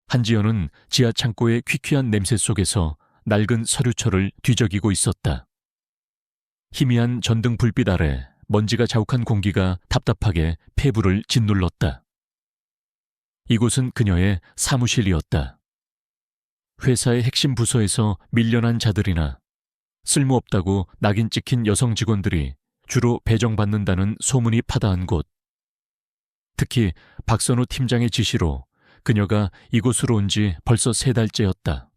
한지연은 지하 창고의 퀴퀴한 냄새 속에서 낡은 서류철을 뒤적이고 있었다. 희미한 전등 불빛 아래 먼지가 자욱한 공기가 답답하게 폐부를 짓눌렀다. 이곳은 그녀의 사무실이었다. 회사의 핵심 부서에서 밀려난 자들이나 쓸모없다고 낙인 찍힌 여성 직원들이 주로 배정받는다는 소문이 파다한 곳. 특히 박선우 팀장의 지시로 그녀가 이곳으로 온 지 벌써 3달째였다.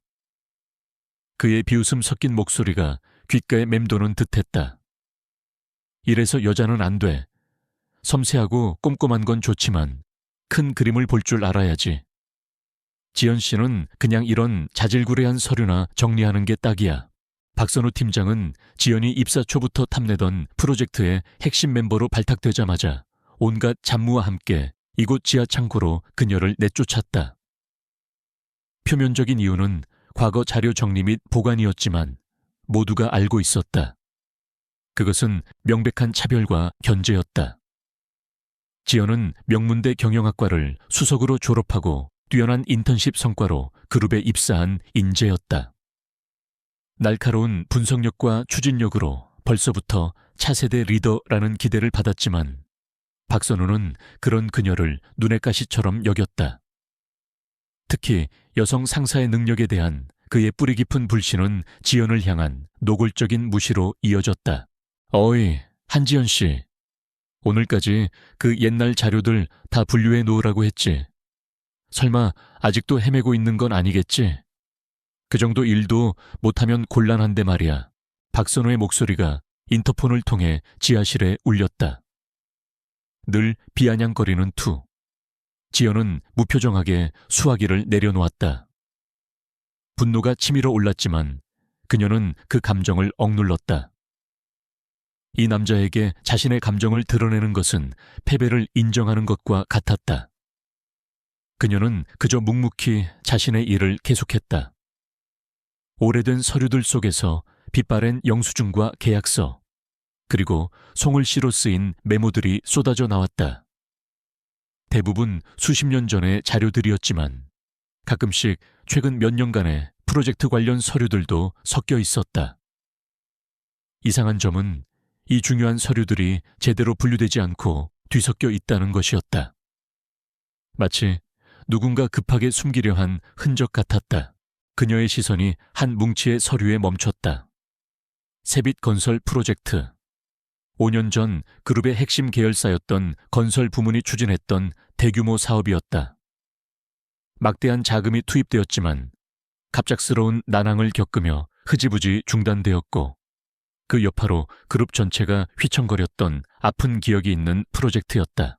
그의 비웃음 섞인 목소리가 귓가에 맴도는 듯했다. 이래서 여자는 안 돼. 섬세하고 꼼꼼한 건 좋지만 큰 그림을 볼 줄 알아야지. 지연 씨는 그냥 이런 자질구레한 서류나 정리하는 게 딱이야. 박선우 팀장은 지연이 입사 초부터 탐내던 프로젝트의 핵심 멤버로 발탁되자마자 온갖 잡무와 함께 이곳 지하 창고로 그녀를 내쫓았다. 표면적인 이유는 과거 자료 정리 및 보관이었지만 모두가 알고 있었다. 그것은 명백한 차별과 견제였다. 지연은 명문대 경영학과를 수석으로 졸업하고 뛰어난 인턴십 성과로 그룹에 입사한 인재였다. 날카로운 분석력과 추진력으로 벌써부터 차세대 리더라는 기대를 받았지만 박선우는 그런 그녀를 눈의 가시처럼 여겼다. 특히 여성 상사의 능력에 대한 그의 뿌리 깊은 불신은 지연을 향한 노골적인 무시로 이어졌다. 어이, 한지연 씨. 오늘까지 그 옛날 자료들 다 분류해 놓으라고 했지. 설마 아직도 헤매고 있는 건 아니겠지? 그 정도 일도 못하면 곤란한데 말이야. 박선우의 목소리가 인터폰을 통해 지하실에 울렸다. 늘 비아냥거리는 투. 지연은 무표정하게 수화기를 내려놓았다. 분노가 치밀어 올랐지만 그녀는 그 감정을 억눌렀다. 이 남자에게 자신의 감정을 드러내는 것은 패배를 인정하는 것과 같았다. 그녀는 그저 묵묵히 자신의 일을 계속했다. 오래된 서류들 속에서 빛바랜 영수증과 계약서, 그리고 송을씨로 쓰인 메모들이 쏟아져 나왔다. 대부분 수십 년 전의 자료들이었지만 가끔씩 최근 몇 년간의 프로젝트 관련 서류들도 섞여 있었다. 이상한 점은 이 중요한 서류들이 제대로 분류되지 않고 뒤섞여 있다는 것이었다. 마치 누군가 급하게 숨기려 한 흔적 같았다. 그녀의 시선이 한 뭉치의 서류에 멈췄다. 세빛건설 프로젝트. 5년 전 그룹의 핵심 계열사였던 건설 부문이 추진했던 대규모 사업이었다. 막대한 자금이 투입되었지만 갑작스러운 난항을 겪으며 흐지부지 중단되었고 그 여파로 그룹 전체가 휘청거렸던 아픈 기억이 있는 프로젝트였다.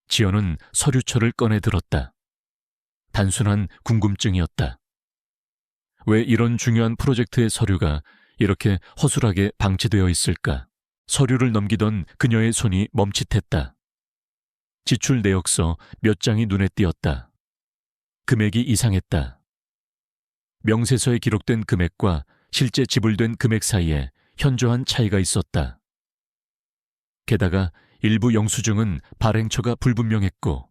지연은 서류철을 꺼내 들었다. 단순한 궁금증이었다. 왜 이런 중요한 프로젝트의 서류가 이렇게 허술하게 방치되어 있을까? 서류를 넘기던 그녀의 손이 멈칫했다. 지출 내역서 몇 장이 눈에 띄었다. 금액이 이상했다. 명세서에 기록된 금액과 실제 지불된 금액 사이에 현저한 차이가 있었다. 게다가 일부 영수증은 발행처가 불분명했고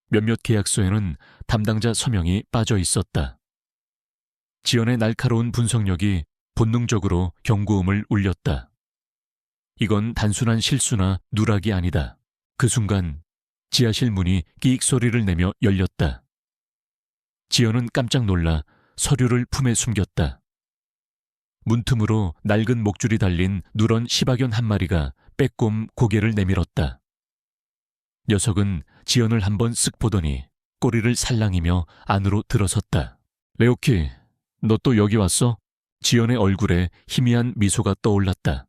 몇몇 계약서에는 담당자 서명이 빠져 있었다. 지연의 날카로운 분석력이 본능적으로 경고음을 울렸다. 이건 단순한 실수나 누락이 아니다. 그 순간 지하실 문이 끼익 소리를 내며 열렸다. 지연은 깜짝 놀라 서류를 품에 숨겼다. 문틈으로 낡은 목줄이 달린 누런 시바견 한 마리가 빼꼼 고개를 내밀었다. 녀석은 지연을 한번 쓱 보더니 꼬리를 살랑이며 안으로 들어섰다. 레오키, 너 또 여기 왔어? 지연의 얼굴에 희미한 미소가 떠올랐다.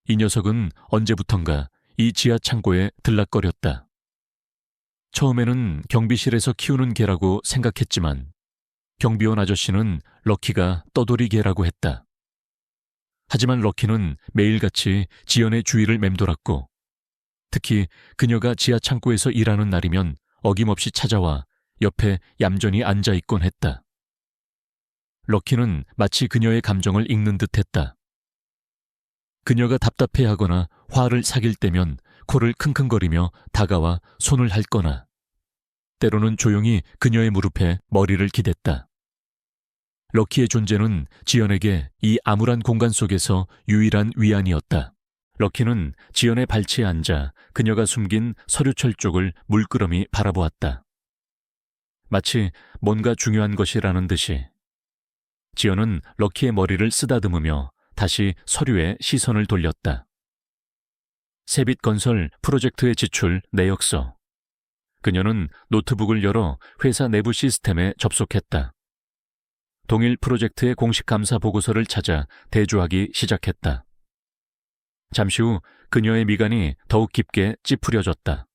이 녀석은 언제부턴가 이 지하 창고에 들락거렸다. 처음에는 경비실에서 키우는 개라고 생각했지만 경비원 아저씨는 럭키가 떠돌이 개라고 했다. 하지만 럭키는 매일같이 지연의 주위를 맴돌았고 특히 그녀가 지하 창고에서 일하는 날이면 어김없이 찾아와 옆에 얌전히 앉아있곤 했다. 럭키는 마치 그녀의 감정을 읽는 듯했다. 그녀가 답답해하거나 화를 사귈 때면 코를 킁킁거리며 다가와 손을 핥거나 때로는 조용히 그녀의 무릎에 머리를 기댔다. 럭키의 존재는 지연에게 이 암울한 공간 속에서 유일한 위안이었다. 럭키는 지연의 발치에 앉아 그녀가 숨긴 서류철 쪽을 물끄러미 바라보았다. 마치 뭔가 중요한 것이라는 듯이. 지연은 럭키의 머리를 쓰다듬으며 다시 서류에 시선을 돌렸다. 세빛건설 프로젝트의 지출 내역서. 그녀는 노트북을 열어 회사 내부 시스템에 접속했다. 동일 프로젝트의 공식 감사 보고서를 찾아 대조하기 시작했다. 잠시 후 그녀의 미간이 더욱 깊게 찌푸려졌다.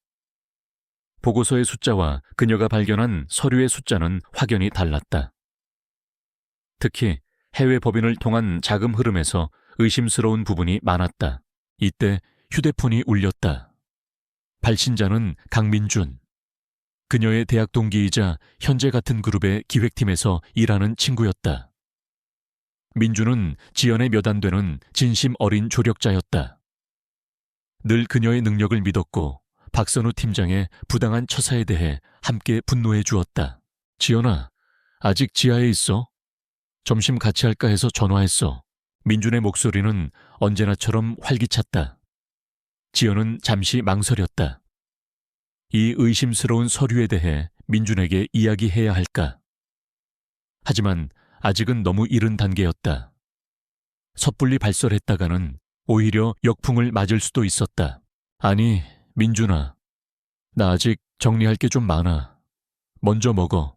보고서의 숫자와 그녀가 발견한 서류의 숫자는 확연히 달랐다. 특히 해외 법인을 통한 자금 흐름에서 의심스러운 부분이 많았다. 이때 휴대폰이 울렸다. 발신자는 강민준. 그녀의 대학 동기이자 현재 같은 그룹의 기획팀에서 일하는 친구였다. 민준은 지연의 몇 안 되는 진심 어린 조력자였다. 늘 그녀의 능력을 믿었고 박선우 팀장의 부당한 처사에 대해 함께 분노해 주었다. 지연아, 아직 지하에 있어? 점심 같이 할까 해서 전화했어. 민준의 목소리는 언제나처럼 활기찼다. 지연은 잠시 망설였다. 이 의심스러운 서류에 대해 민준에게 이야기해야 할까? 하지만 아직은 너무 이른 단계였다. 섣불리 발설했다가는 오히려 역풍을 맞을 수도 있었다. 아니, 민준아. 나 아직 정리할 게 좀 많아. 먼저 먹어.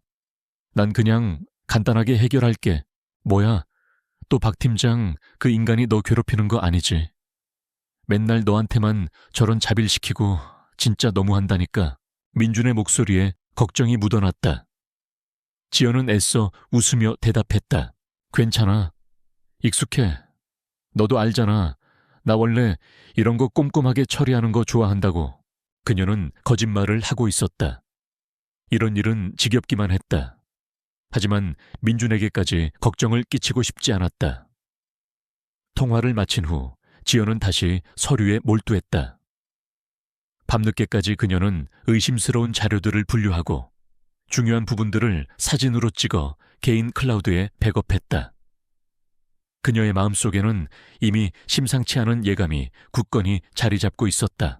난 그냥 간단하게 해결할게. 뭐야? 또 박 팀장 그 인간이 너 괴롭히는 거 아니지? 맨날 너한테만 저런 자빌시키고 진짜 너무한다니까. 민준의 목소리에 걱정이 묻어났다. 지연은 애써 웃으며 대답했다. 괜찮아. 익숙해. 너도 알잖아. 나 원래 이런 거 꼼꼼하게 처리하는 거 좋아한다고. 그녀는 거짓말을 하고 있었다. 이런 일은 지겹기만 했다. 하지만 민준에게까지 걱정을 끼치고 싶지 않았다. 통화를 마친 후 지연은 다시 서류에 몰두했다. 밤늦게까지 그녀는 의심스러운 자료들을 분류하고 중요한 부분들을 사진으로 찍어 개인 클라우드에 백업했다. 그녀의 마음속에는 이미 심상치 않은 예감이 굳건히 자리 잡고 있었다.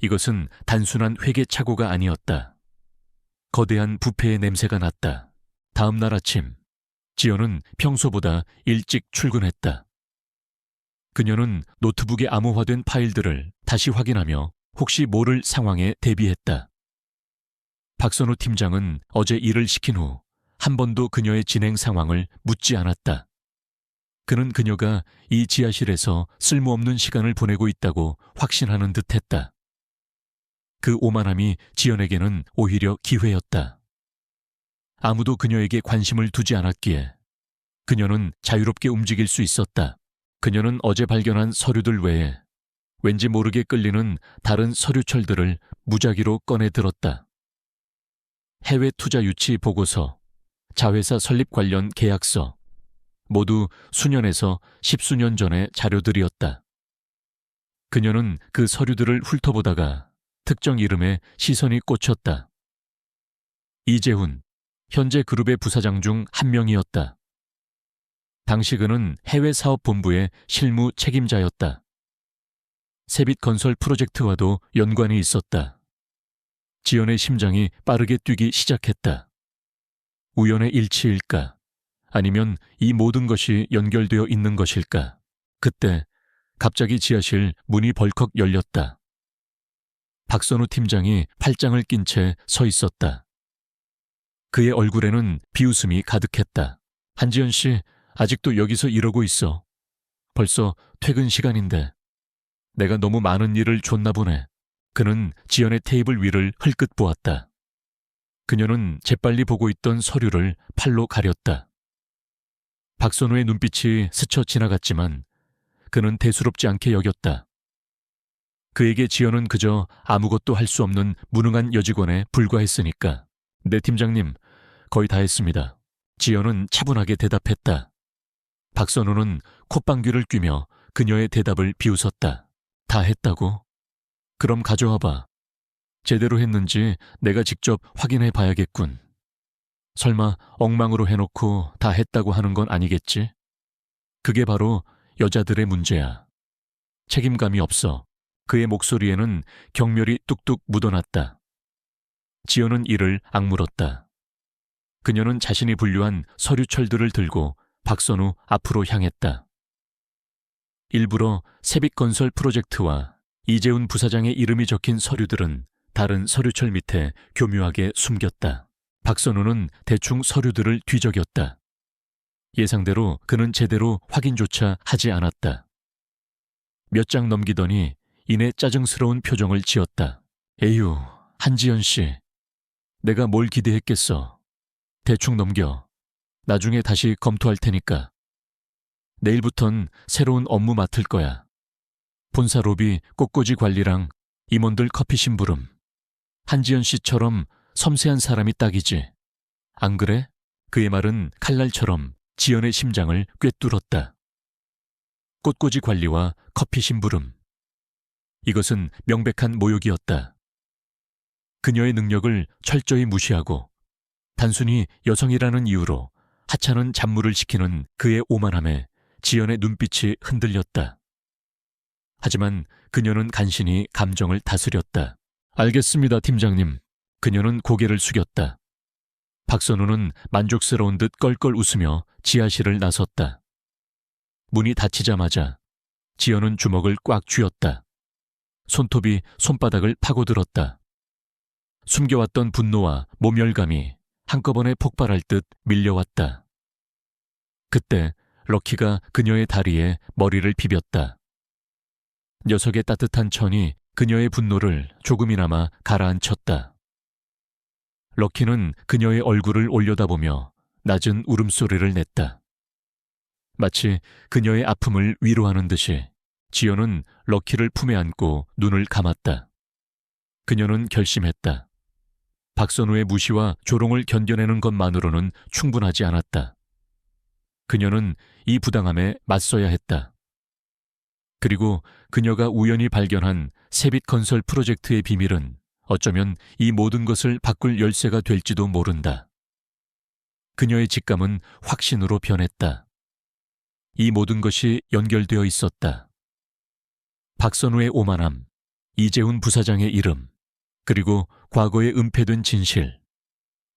이것은 단순한 회계착오가 아니었다. 거대한 부패의 냄새가 났다. 다음 날 아침, 지연은 평소보다 일찍 출근했다. 그녀는 노트북에 암호화된 파일들을 다시 확인하며 혹시 모를 상황에 대비했다. 박선우 팀장은 어제 일을 시킨 후 한 번도 그녀의 진행 상황을 묻지 않았다. 그는 그녀가 이 지하실에서 쓸모없는 시간을 보내고 있다고 확신하는 듯했다. 그 오만함이 지연에게는 오히려 기회였다. 아무도 그녀에게 관심을 두지 않았기에 그녀는 자유롭게 움직일 수 있었다. 그녀는 어제 발견한 서류들 외에 왠지 모르게 끌리는 다른 서류철들을 무작위로 꺼내 들었다. 해외 투자 유치 보고서, 자회사 설립 관련 계약서, 모두 수년에서 십수년 전의 자료들이었다. 그녀는 그 서류들을 훑어보다가 특정 이름에 시선이 꽂혔다. 이재훈, 현재 그룹의 부사장 중 한 명이었다. 당시 그는 해외 사업본부의 실무 책임자였다. 세빛건설 프로젝트와도 연관이 있었다. 지연의 심장이 빠르게 뛰기 시작했다. 우연의 일치일까? 아니면 이 모든 것이 연결되어 있는 것일까? 그때 갑자기 지하실 문이 벌컥 열렸다. 박선우 팀장이 팔짱을 낀 채 서 있었다. 그의 얼굴에는 비웃음이 가득했다. 한지연 씨, 아직도 여기서 이러고 있어. 벌써 퇴근 시간인데. 내가 너무 많은 일을 줬나 보네. 그는 지연의 테이블 위를 흘끗 보았다. 그녀는 재빨리 보고 있던 서류를 팔로 가렸다. 박선우의 눈빛이 스쳐 지나갔지만 그는 대수롭지 않게 여겼다. 그에게 지연은 그저 아무것도 할 수 없는 무능한 여직원에 불과했으니까. 네, 팀장님, 거의 다 했습니다. 지연은 차분하게 대답했다. 박선우는 콧방귀를 뀌며 그녀의 대답을 비웃었다. 다 했다고? 그럼 가져와봐. 제대로 했는지 내가 직접 확인해 봐야겠군. 설마 엉망으로 해놓고 다 했다고 하는 건 아니겠지? 그게 바로 여자들의 문제야. 책임감이 없어. 그의 목소리에는 경멸이 뚝뚝 묻어났다. 지연은 이를 악물었다. 그녀는 자신이 분류한 서류철들을 들고 박선우 앞으로 향했다. 일부러 세빛건설 프로젝트와 이재훈 부사장의 이름이 적힌 서류들은 다른 서류철 밑에 교묘하게 숨겼다. 박선우는 대충 서류들을 뒤적였다. 예상대로 그는 제대로 확인조차 하지 않았다. 몇 장 넘기더니 이내 짜증스러운 표정을 지었다. 에휴, 한지연 씨. 내가 뭘 기대했겠어. 대충 넘겨. 나중에 다시 검토할 테니까. 내일부턴 새로운 업무 맡을 거야. 본사 로비 꽃꽂이 관리랑 임원들 커피 심부름. 한지연 씨처럼 섬세한 사람이 딱이지. 안 그래? 그의 말은 칼날처럼 지연의 심장을 꿰뚫었다. 꽃꽂이 관리와 커피 심부름. 이것은 명백한 모욕이었다. 그녀의 능력을 철저히 무시하고 단순히 여성이라는 이유로 하찮은 잡무를 시키는 그의 오만함에 지연의 눈빛이 흔들렸다. 하지만 그녀는 간신히 감정을 다스렸다. 알겠습니다, 팀장님. 그녀는 고개를 숙였다. 박선우는 만족스러운 듯 껄껄 웃으며 지하실을 나섰다. 문이 닫히자마자 지연은 주먹을 꽉 쥐었다. 손톱이 손바닥을 파고들었다. 숨겨왔던 분노와 모멸감이 한꺼번에 폭발할 듯 밀려왔다. 그때 럭키가 그녀의 다리에 머리를 비볐다. 녀석의 따뜻한 천이 그녀의 분노를 조금이나마 가라앉혔다. 럭키는 그녀의 얼굴을 올려다보며 낮은 울음소리를 냈다. 마치 그녀의 아픔을 위로하는 듯이 지연은 럭키를 품에 안고 눈을 감았다. 그녀는 결심했다. 박선우의 무시와 조롱을 견뎌내는 것만으로는 충분하지 않았다. 그녀는 이 부당함에 맞서야 했다. 그리고 그녀가 우연히 발견한 세빛건설 프로젝트의 비밀은 어쩌면 이 모든 것을 바꿀 열쇠가 될지도 모른다. 그녀의 직감은 확신으로 변했다. 이 모든 것이 연결되어 있었다. 박선우의 오만함, 이재훈 부사장의 이름, 그리고 과거에 은폐된 진실.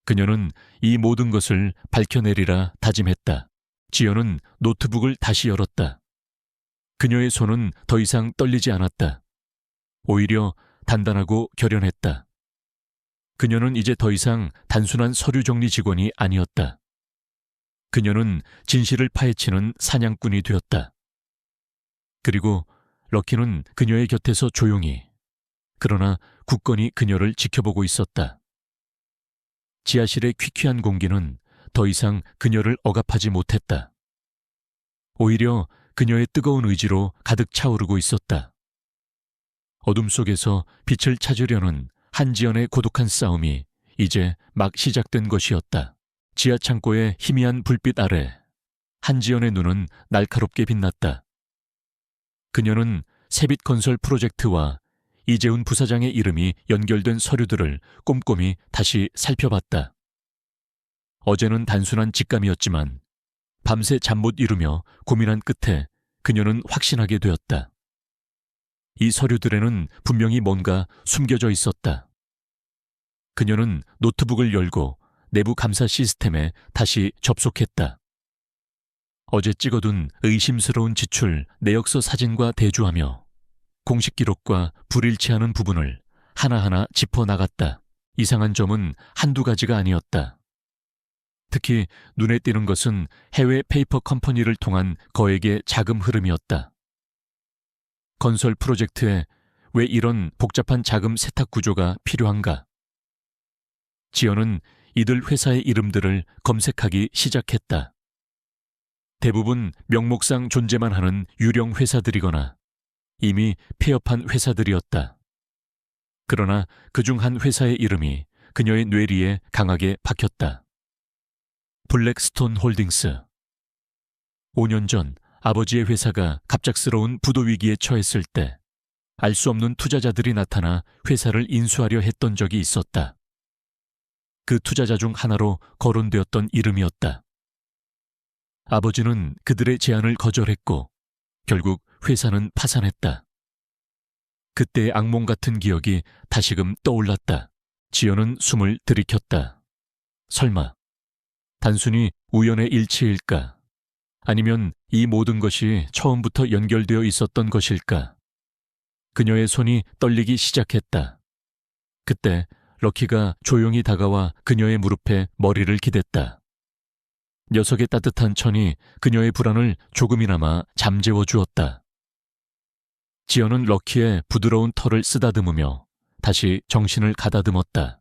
그녀는 이 모든 것을 밝혀내리라 다짐했다. 지연은 노트북을 다시 열었다. 그녀의 손은 더 이상 떨리지 않았다. 오히려 단단하고 결연했다. 그녀는 이제 더 이상 단순한 서류 정리 직원이 아니었다. 그녀는 진실을 파헤치는 사냥꾼이 되었다. 그리고 럭키는 그녀의 곁에서 조용히, 그러나 굳건히 그녀를 지켜보고 있었다. 지하실의 퀴퀴한 공기는 더 이상 그녀를 억압하지 못했다. 오히려 그녀의 뜨거운 의지로 가득 차오르고 있었다. 어둠 속에서 빛을 찾으려는 한지연의 고독한 싸움이 이제 막 시작된 것이었다. 지하 창고의 희미한 불빛 아래 한지연의 눈은 날카롭게 빛났다. 그녀는 세빛건설 프로젝트와 이재훈 부사장의 이름이 연결된 서류들을 꼼꼼히 다시 살펴봤다. 어제는 단순한 직감이었지만 밤새 잠 못 이루며 고민한 끝에 그녀는 확신하게 되었다. 이 서류들에는 분명히 뭔가 숨겨져 있었다. 그녀는 노트북을 열고 내부 감사 시스템에 다시 접속했다. 어제 찍어둔 의심스러운 지출 내역서 사진과 대조하며 공식 기록과 불일치하는 부분을 하나하나 짚어나갔다. 이상한 점은 한두 가지가 아니었다. 특히 눈에 띄는 것은 해외 페이퍼 컴퍼니를 통한 거액의 자금 흐름이었다. 건설 프로젝트에 왜 이런 복잡한 자금 세탁 구조가 필요한가? 지연은 이들 회사의 이름들을 검색하기 시작했다. 대부분 명목상 존재만 하는 유령 회사들이거나 이미 폐업한 회사들이었다. 그러나 그중 한 회사의 이름이 그녀의 뇌리에 강하게 박혔다. 블랙스톤 홀딩스. 5년 전 아버지의 회사가 갑작스러운 부도 위기에 처했을 때 알 수 없는 투자자들이 나타나 회사를 인수하려 했던 적이 있었다. 그 투자자 중 하나로 거론되었던 이름이었다. 아버지는 그들의 제안을 거절했고 결국 회사는 파산했다. 그때의 악몽 같은 기억이 다시금 떠올랐다. 지연은 숨을 들이켰다. 설마 단순히 우연의 일치일까? 아니면 이 모든 것이 처음부터 연결되어 있었던 것일까? 그녀의 손이 떨리기 시작했다. 그때 럭키가 조용히 다가와 그녀의 무릎에 머리를 기댔다. 녀석의 따뜻한 천이 그녀의 불안을 조금이나마 잠재워 주었다. 지연은 럭키의 부드러운 털을 쓰다듬으며 다시 정신을 가다듬었다.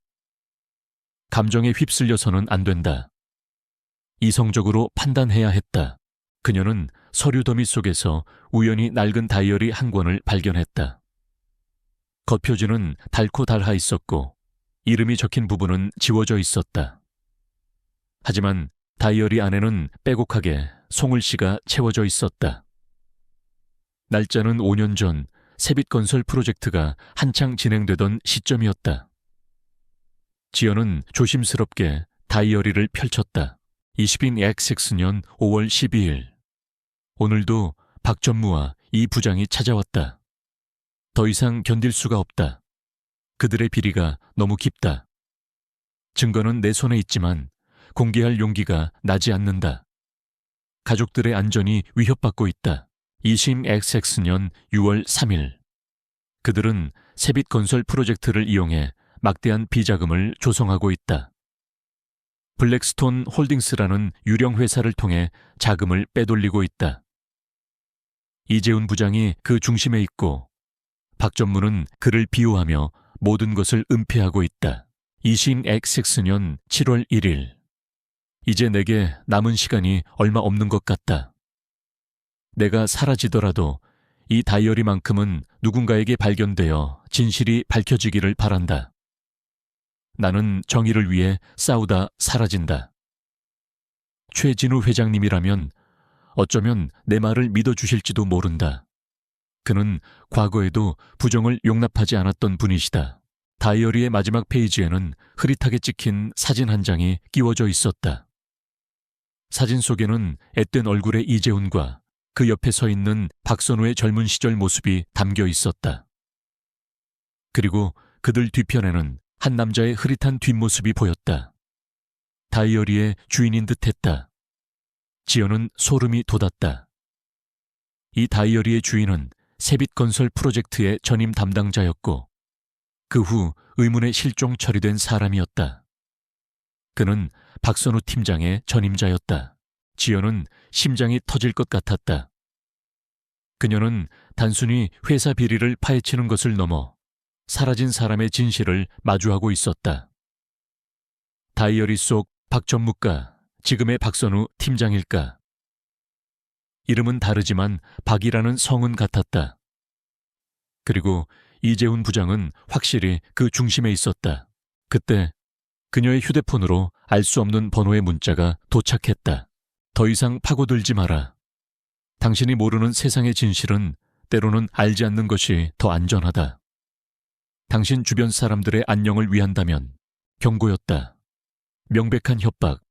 감정에 휩쓸려서는 안 된다. 이성적으로 판단해야 했다. 그녀는 서류 더미 속에서 우연히 낡은 다이어리 한 권을 발견했다. 겉표지는 닳고 닳아 있었고 이름이 적힌 부분은 지워져 있었다. 하지만 다이어리 안에는 빼곡하게 송을씨가 채워져 있었다. 날짜는 5년 전 새빛건설 프로젝트가 한창 진행되던 시점이었다. 지연은 조심스럽게 다이어리를 펼쳤다. 20인 XX년 5월 12일. 오늘도 박전무와 이 부장이 찾아왔다. 더 이상 견딜 수가 없다. 그들의 비리가 너무 깊다. 증거는 내 손에 있지만 공개할 용기가 나지 않는다. 가족들의 안전이 위협받고 있다. 2심 XX년 6월 3일. 그들은 새빛건설 프로젝트를 이용해 막대한 비자금을 조성하고 있다. 블랙스톤 홀딩스라는 유령 회사를 통해 자금을 빼돌리고 있다. 이재훈 부장이 그 중심에 있고 박전무는 그를 비호하며 모든 것을 은폐하고 있다. 2심 XX년 7월 1일. 이제 내게 남은 시간이 얼마 없는 것 같다. 내가 사라지더라도 이 다이어리만큼은 누군가에게 발견되어 진실이 밝혀지기를 바란다. 나는 정의를 위해 싸우다 사라진다. 최진우 회장님이라면 어쩌면 내 말을 믿어주실지도 모른다. 그는 과거에도 부정을 용납하지 않았던 분이시다. 다이어리의 마지막 페이지에는 흐릿하게 찍힌 사진 한 장이 끼워져 있었다. 사진 속에는 앳된 얼굴의 이재훈과 그 옆에 서 있는 박선우의 젊은 시절 모습이 담겨 있었다. 그리고 그들 뒤편에는 한 남자의 흐릿한 뒷모습이 보였다. 다이어리의 주인인 듯했다. 지연은 소름이 돋았다. 이 다이어리의 주인은 새빛건설 프로젝트의 전임 담당자였고 그 후 의문의 실종 처리된 사람이었다. 그는 박선우 팀장의 전임자였다. 지연은 심장이 터질 것 같았다. 그녀는 단순히 회사 비리를 파헤치는 것을 넘어 사라진 사람의 진실을 마주하고 있었다. 다이어리 속 박전무가 지금의 박선우 팀장일까? 이름은 다르지만 박이라는 성은 같았다. 그리고 이재훈 부장은 확실히 그 중심에 있었다. 그때 그녀의 휴대폰으로 알 수 없는 번호의 문자가 도착했다. 더 이상 파고들지 마라. 당신이 모르는 세상의 진실은 때로는 알지 않는 것이 더 안전하다. 당신 주변 사람들의 안녕을 위한다면. 경고였다. 명백한 협박.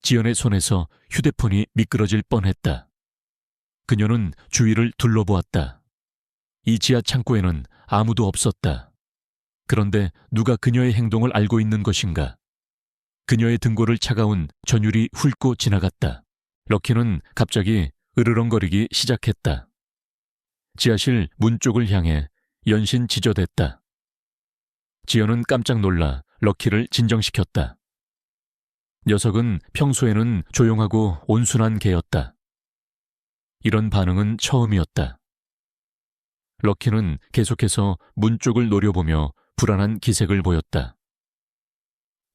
지연의 손에서 휴대폰이 미끄러질 뻔했다. 그녀는 주위를 둘러보았다. 이 지하 창고에는 아무도 없었다. 그런데 누가 그녀의 행동을 알고 있는 것인가? 그녀의 등골을 차가운 전율이 훑고 지나갔다. 럭키는 갑자기 으르렁거리기 시작했다. 지하실 문 쪽을 향해 연신 지저댔다. 지연은 깜짝 놀라 럭키를 진정시켰다. 녀석은 평소에는 조용하고 온순한 개였다. 이런 반응은 처음이었다. 럭키는 계속해서 문 쪽을 노려보며 불안한 기색을 보였다.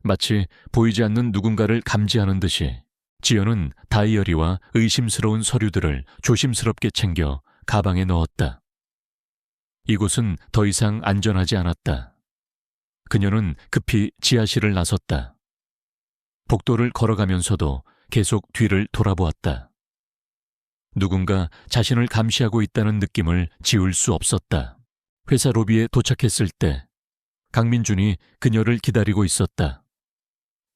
마치 보이지 않는 누군가를 감지하는 듯이 지연은 다이어리와 의심스러운 서류들을 조심스럽게 챙겨 가방에 넣었다. 이곳은 더 이상 안전하지 않았다. 그녀는 급히 지하실을 나섰다. 복도를 걸어가면서도 계속 뒤를 돌아보았다. 누군가 자신을 감시하고 있다는 느낌을 지울 수 없었다. 회사 로비에 도착했을 때 강민준이 그녀를 기다리고 있었다.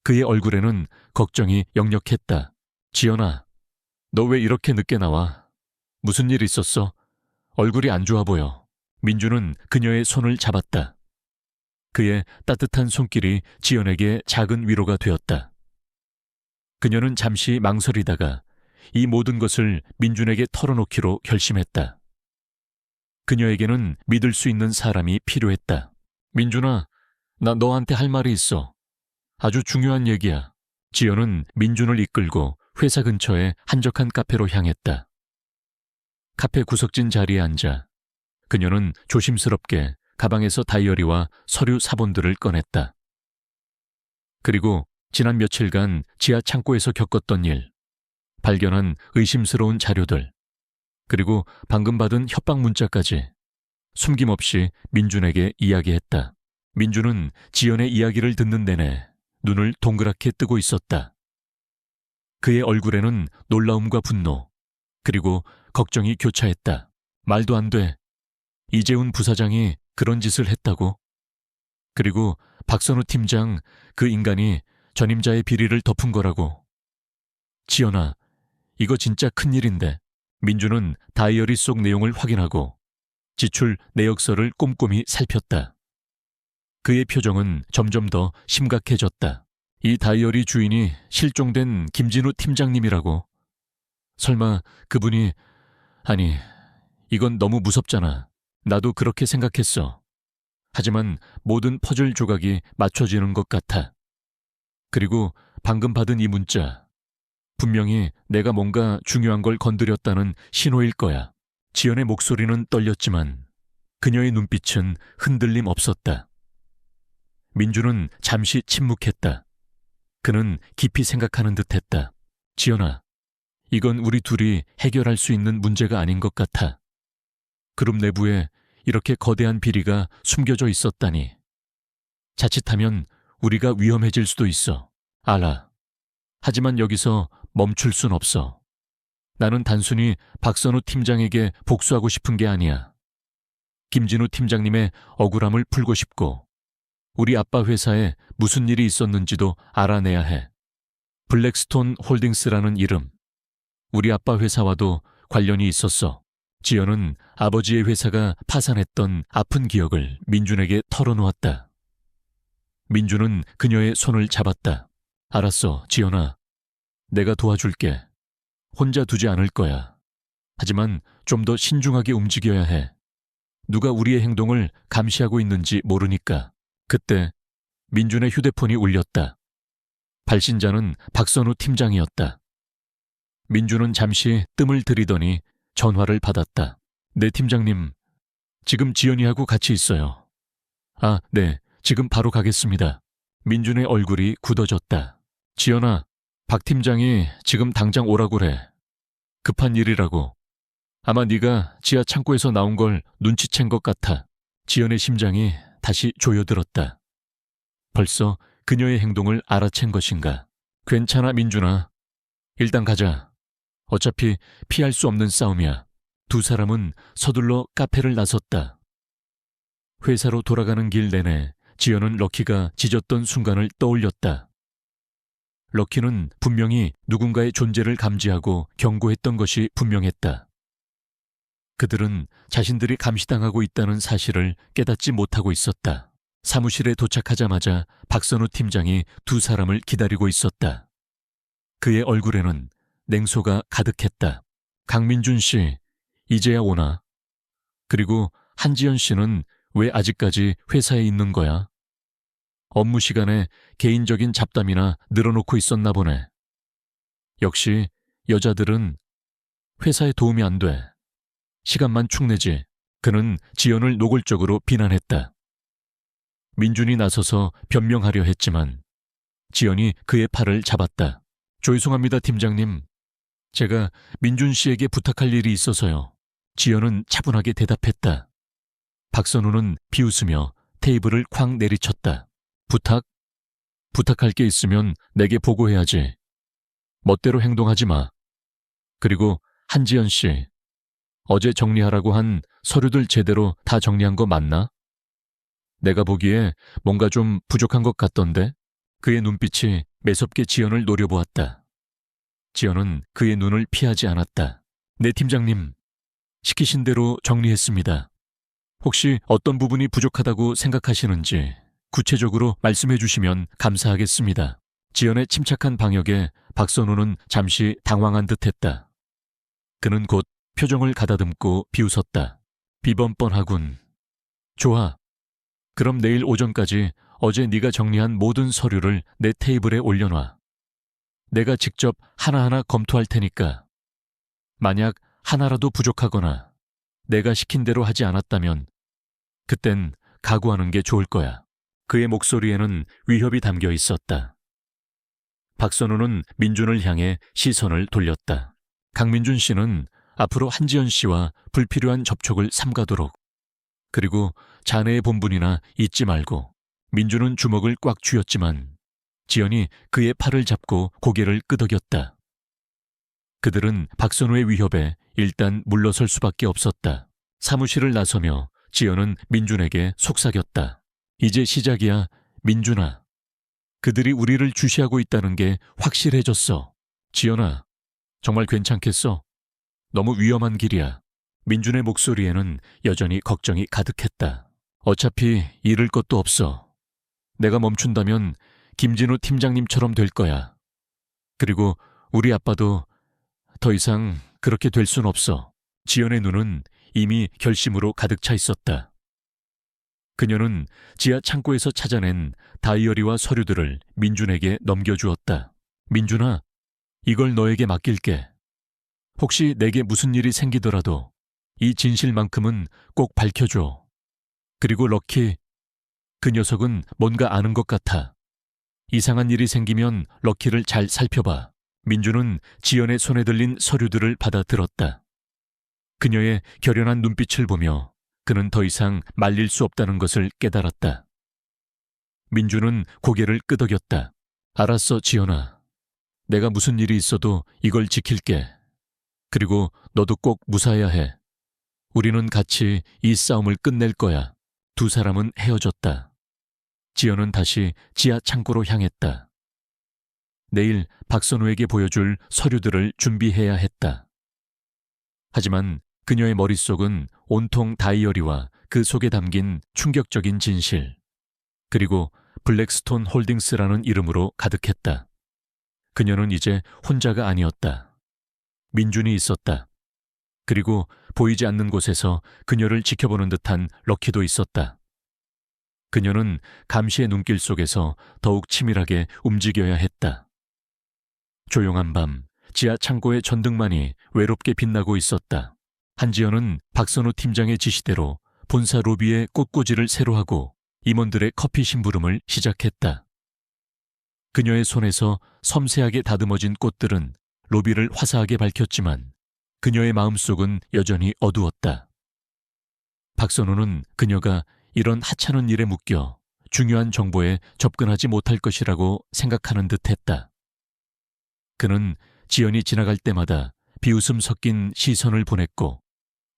그의 얼굴에는 걱정이 역력했다. 지연아, 너 왜 이렇게 늦게 나와? 무슨 일 있었어? 얼굴이 안 좋아 보여. 민주는 그녀의 손을 잡았다. 그의 따뜻한 손길이 지연에게 작은 위로가 되었다. 그녀는 잠시 망설이다가 이 모든 것을 민준에게 털어놓기로 결심했다. 그녀에게는 믿을 수 있는 사람이 필요했다. 민준아, 나 너한테 할 말이 있어. 아주 중요한 얘기야. 지연은 민준을 이끌고 회사 근처의 한적한 카페로 향했다. 카페 구석진 자리에 앉아 그녀는 조심스럽게 가방에서 다이어리와 서류 사본들을 꺼냈다. 그리고 지난 며칠간 지하 창고에서 겪었던 일, 발견한 의심스러운 자료들, 그리고 방금 받은 협박 문자까지 숨김없이 민준에게 이야기했다. 민준은 지연의 이야기를 듣는 내내 눈을 동그랗게 뜨고 있었다. 그의 얼굴에는 놀라움과 분노, 그리고 걱정이 교차했다. 말도 안 돼. 이재훈 부사장이 그런 짓을 했다고? 그리고 박선우 팀장, 그 인간이 전임자의 비리를 덮은 거라고. 지연아, 이거 진짜 큰일인데. 민준은 다이어리 속 내용을 확인하고 지출 내역서를 꼼꼼히 살폈다. 그의 표정은 점점 더 심각해졌다. 이 다이어리 주인이 실종된 김진우 팀장님이라고. 설마 그분이... 아니, 이건 너무 무섭잖아. 나도 그렇게 생각했어. 하지만 모든 퍼즐 조각이 맞춰지는 것 같아. 그리고 방금 받은 이 문자, 분명히 내가 뭔가 중요한 걸 건드렸다는 신호일 거야. 지연의 목소리는 떨렸지만 그녀의 눈빛은 흔들림 없었다. 민주는 잠시 침묵했다. 그는 깊이 생각하는 듯했다. 지연아, 이건 우리 둘이 해결할 수 있는 문제가 아닌 것 같아. 그룹 내부에 이렇게 거대한 비리가 숨겨져 있었다니. 자칫하면 우리가 위험해질 수도 있어. 알아. 하지만 여기서 멈출 순 없어. 나는 단순히 박선우 팀장에게 복수하고 싶은 게 아니야. 김진우 팀장님의 억울함을 풀고 싶고 우리 아빠 회사에 무슨 일이 있었는지도 알아내야 해. 블랙스톤 홀딩스라는 이름, 우리 아빠 회사와도 관련이 있었어. 지연은 아버지의 회사가 파산했던 아픈 기억을 민준에게 털어놓았다. 민준은 그녀의 손을 잡았다. 알았어, 지연아. 내가 도와줄게. 혼자 두지 않을 거야. 하지만 좀 더 신중하게 움직여야 해. 누가 우리의 행동을 감시하고 있는지 모르니까. 그때 민준의 휴대폰이 울렸다. 발신자는 박선우 팀장이었다. 민준은 잠시 뜸을 들이더니 전화를 받았다. 네, 팀장님. 지금 지연이하고 같이 있어요. 아, 네. 지금 바로 가겠습니다. 민준의 얼굴이 굳어졌다. 지연아, 박 팀장이 지금 당장 오라고 그래. 급한 일이라고. 아마 네가 지하 창고에서 나온 걸 눈치챈 것 같아. 지연의 심장이 다시 조여들었다. 벌써 그녀의 행동을 알아챈 것인가. 괜찮아, 민준아. 일단 가자. 어차피 피할 수 없는 싸움이야. 두 사람은 서둘러 카페를 나섰다. 회사로 돌아가는 길 내내 지연은 럭키가 짖었던 순간을 떠올렸다. 럭키는 분명히 누군가의 존재를 감지하고 경고했던 것이 분명했다. 그들은 자신들이 감시당하고 있다는 사실을 깨닫지 못하고 있었다. 사무실에 도착하자마자 박선우 팀장이 두 사람을 기다리고 있었다. 그의 얼굴에는 냉소가 가득했다. 강민준 씨, 이제야 오나? 그리고 한지연 씨는 왜 아직까지 회사에 있는 거야? 업무 시간에 개인적인 잡담이나 늘어놓고 있었나 보네. 역시 여자들은 회사에 도움이 안 돼. 시간만 축내지. 그는 지연을 노골적으로 비난했다. 민준이 나서서 변명하려 했지만 지연이 그의 팔을 잡았다. 죄송합니다, 팀장님. 제가 민준 씨에게 부탁할 일이 있어서요. 지연은 차분하게 대답했다. 박선우는 비웃으며 테이블을 쾅 내리쳤다. 부탁할 게 있으면 내게 보고해야지. 멋대로 행동하지 마. 그리고 한지연 씨, 어제 정리하라고 한 서류들 제대로 다 정리한 거 맞나? 내가 보기에 뭔가 좀 부족한 것 같던데? 그의 눈빛이 매섭게 지연을 노려보았다. 지연은 그의 눈을 피하지 않았다. 네, 팀장님. 시키신 대로 정리했습니다. 혹시 어떤 부분이 부족하다고 생각하시는지 구체적으로 말씀해 주시면 감사하겠습니다. 지연의 침착한 방역에 박선우는 잠시 당황한 듯했다. 그는 곧 표정을 가다듬고 비웃었다. 비번뻔하군. 좋아. 그럼 내일 오전까지 어제 네가 정리한 모든 서류를 내 테이블에 올려놔. 내가 직접 하나하나 검토할 테니까. 만약 하나라도 부족하거나 내가 시킨 대로 하지 않았다면 그땐 각오하는 게 좋을 거야. 그의 목소리에는 위협이 담겨 있었다. 박선우는 민준을 향해 시선을 돌렸다. 강민준 씨는 앞으로 한지연 씨와 불필요한 접촉을 삼가도록. 그리고 자네의 본분이나 잊지 말고. 민준은 주먹을 꽉 쥐었지만 지연이 그의 팔을 잡고 고개를 끄덕였다. 그들은 박선우의 위협에 일단 물러설 수밖에 없었다. 사무실을 나서며 지연은 민준에게 속삭였다. 이제 시작이야, 민준아. 그들이 우리를 주시하고 있다는 게 확실해졌어. 지연아, 정말 괜찮겠어? 너무 위험한 길이야. 민준의 목소리에는 여전히 걱정이 가득했다. 어차피 잃을 것도 없어. 내가 멈춘다면 김진우 팀장님처럼 될 거야. 그리고 우리 아빠도 더 이상 그렇게 될 순 없어. 지연의 눈은 이미 결심으로 가득 차 있었다. 그녀는 지하 창고에서 찾아낸 다이어리와 서류들을 민준에게 넘겨주었다. 민준아, 이걸 너에게 맡길게. 혹시 내게 무슨 일이 생기더라도 이 진실만큼은 꼭 밝혀줘. 그리고 럭키, 그 녀석은 뭔가 아는 것 같아. 이상한 일이 생기면 럭키를 잘 살펴봐. 민준은 지연의 손에 들린 서류들을 받아 들었다. 그녀의 결연한 눈빛을 보며 그는 더 이상 말릴 수 없다는 것을 깨달았다. 민준은 고개를 끄덕였다. 알았어, 지연아. 내가 무슨 일이 있어도 이걸 지킬게. 그리고 너도 꼭 무사해야 해. 우리는 같이 이 싸움을 끝낼 거야. 두 사람은 헤어졌다. 지연은 다시 지하 창고로 향했다. 내일 박선우에게 보여줄 서류들을 준비해야 했다. 하지만 그녀의 머릿속은 온통 다이어리와 그 속에 담긴 충격적인 진실, 그리고 블랙스톤 홀딩스라는 이름으로 가득했다. 그녀는 이제 혼자가 아니었다. 민준이 있었다. 그리고 보이지 않는 곳에서 그녀를 지켜보는 듯한 럭키도 있었다. 그녀는 감시의 눈길 속에서 더욱 치밀하게 움직여야 했다. 조용한 밤, 지하 창고의 전등만이 외롭게 빛나고 있었다. 한지연은 박선우 팀장의 지시대로 본사 로비에 꽃꽂이를 새로 하고 임원들의 커피 심부름을 시작했다. 그녀의 손에서 섬세하게 다듬어진 꽃들은 로비를 화사하게 밝혔지만 그녀의 마음속은 여전히 어두웠다. 박선우는 그녀가 이런 하찮은 일에 묶여 중요한 정보에 접근하지 못할 것이라고 생각하는 듯했다. 그는 지연이 지나갈 때마다 비웃음 섞인 시선을 보냈고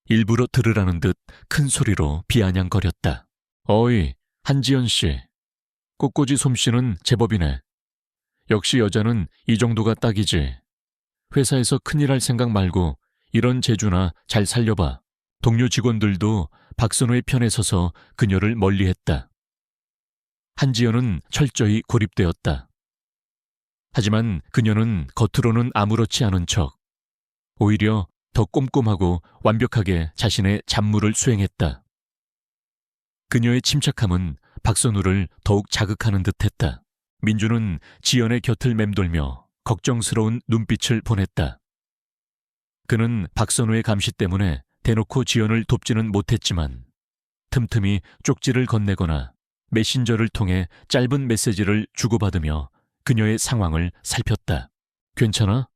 일부러 들으라는 듯 큰 소리로 비아냥거렸다. 어이, 한지연 씨. 꽃꽂이 솜씨는 제법이네. 역시 여자는 이 정도가 딱이지. 회사에서 큰일 할 생각 말고 이런 재주나 잘 살려봐. 동료 직원들도 박선우의 편에 서서 그녀를 멀리했다. 한지연은 철저히 고립되었다. 하지만 그녀는 겉으로는 아무렇지 않은 척, 오히려 더 꼼꼼하고 완벽하게 자신의 잡무를 수행했다. 그녀의 침착함은 박선우를 더욱 자극하는 듯했다. 민준은 지연의 곁을 맴돌며 걱정스러운 눈빛을 보냈다. 그는 박선우의 감시 때문에 대놓고 지연을 돕지는 못했지만 틈틈이 쪽지를 건네거나 메신저를 통해 짧은 메시지를 주고받으며 그녀의 상황을 살폈다. 괜찮아?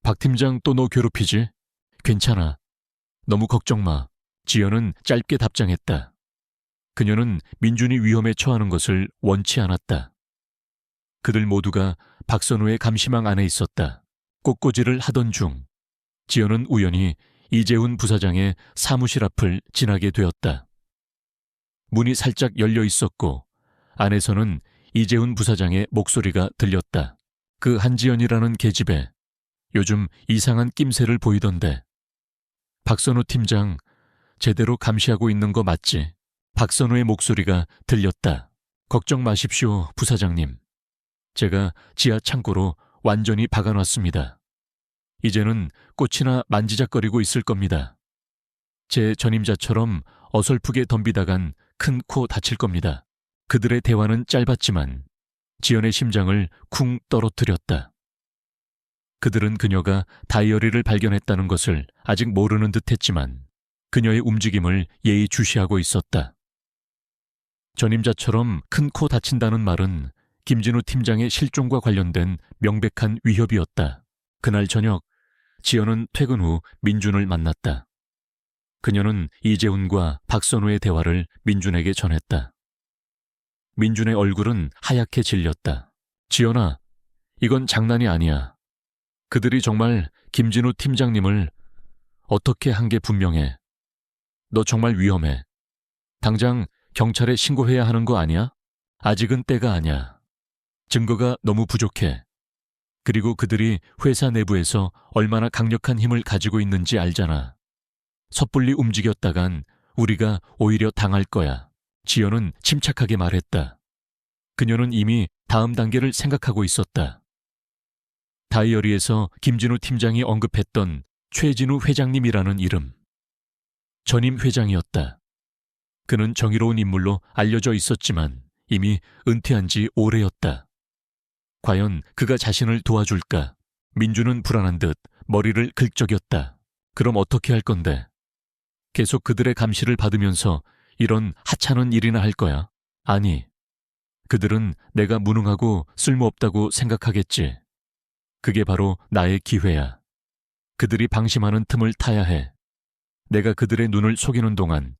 박 팀장 또 너 괴롭히지? 괜찮아. 너무 걱정 마. 지연은 짧게 답장했다. 그녀는 민준이 위험에 처하는 것을 원치 않았다. 그들 모두가 박선우의 감시망 안에 있었다. 꽃꽂이를 하던 중 지연은 우연히 이재훈 부사장의 사무실 앞을 지나게 되었다. 문이 살짝 열려 있었고 안에서는 이재훈 부사장의 목소리가 들렸다. 그 한지연이라는 계집애 요즘 이상한 낌새를 보이던데. 박선우 팀장 제대로 감시하고 있는 거 맞지? 박선우의 목소리가 들렸다. 걱정 마십시오, 부사장님. 제가 지하 창고로 완전히 박아놨습니다. 이제는 꽃이나 만지작거리고 있을 겁니다. 제 전임자처럼 어설프게 덤비다간 큰 코 다칠 겁니다. 그들의 대화는 짧았지만 지연의 심장을 쿵 떨어뜨렸다. 그들은 그녀가 다이어리를 발견했다는 것을 아직 모르는 듯했지만 그녀의 움직임을 예의주시하고 있었다. 전임자처럼 큰 코 다친다는 말은 김진우 팀장의 실종과 관련된 명백한 위협이었다. 그날 저녁 지연은 퇴근 후 민준을 만났다. 그녀는 이재훈과 박선우의 대화를 민준에게 전했다. 민준의 얼굴은 하얗게 질렸다. 지연아, 이건 장난이 아니야. 그들이 정말 김진우 팀장님을 어떻게 한 게 분명해. 너 정말 위험해. 당장 경찰에 신고해야 하는 거 아니야? 아직은 때가 아니야. 증거가 너무 부족해. 그리고 그들이 회사 내부에서 얼마나 강력한 힘을 가지고 있는지 알잖아. 섣불리 움직였다간 우리가 오히려 당할 거야. 지연은 침착하게 말했다. 그녀는 이미 다음 단계를 생각하고 있었다. 다이어리에서 김진우 팀장이 언급했던 최진우 회장님이라는 이름. 전임 회장이었다. 그는 정의로운 인물로 알려져 있었지만 이미 은퇴한 지 오래였다. 과연 그가 자신을 도와줄까? 민준은 불안한 듯 머리를 긁적였다. 그럼 어떻게 할 건데? 계속 그들의 감시를 받으면서 이런 하찮은 일이나 할 거야? 아니, 그들은 내가 무능하고 쓸모없다고 생각하겠지. 그게 바로 나의 기회야. 그들이 방심하는 틈을 타야 해. 내가 그들의 눈을 속이는 동안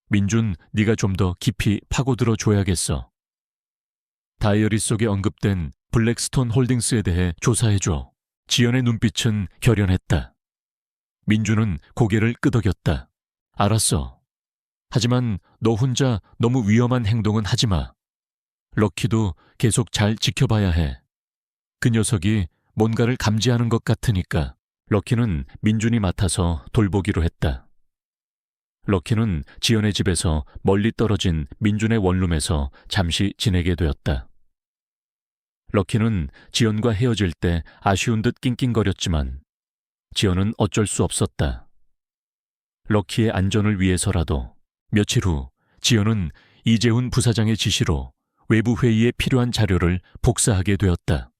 민준, 네가 좀 더 깊이 파고들어 줘야겠어. 다이어리 속에 언급된 블랙스톤 홀딩스에 대해 조사해줘. 지연의 눈빛은 결연했다. 민준은 고개를 끄덕였다. 알았어. 하지만 너 혼자 너무 위험한 행동은 하지 마. 럭키도 계속 잘 지켜봐야 해. 그 녀석이 뭔가를 감지하는 것 같으니까. 럭키는 민준이 맡아서 돌보기로 했다. 럭키는 지연의 집에서 멀리 떨어진 민준의 원룸에서 잠시 지내게 되었다. 럭키는 지연과 헤어질 때 아쉬운 듯 낑낑거렸지만 지연은 어쩔 수 없었다. 럭키의 안전을 위해서라도. 며칠 후 지연은 이재훈 부사장의 지시로 외부 회의에 필요한 자료를 복사하게 되었다.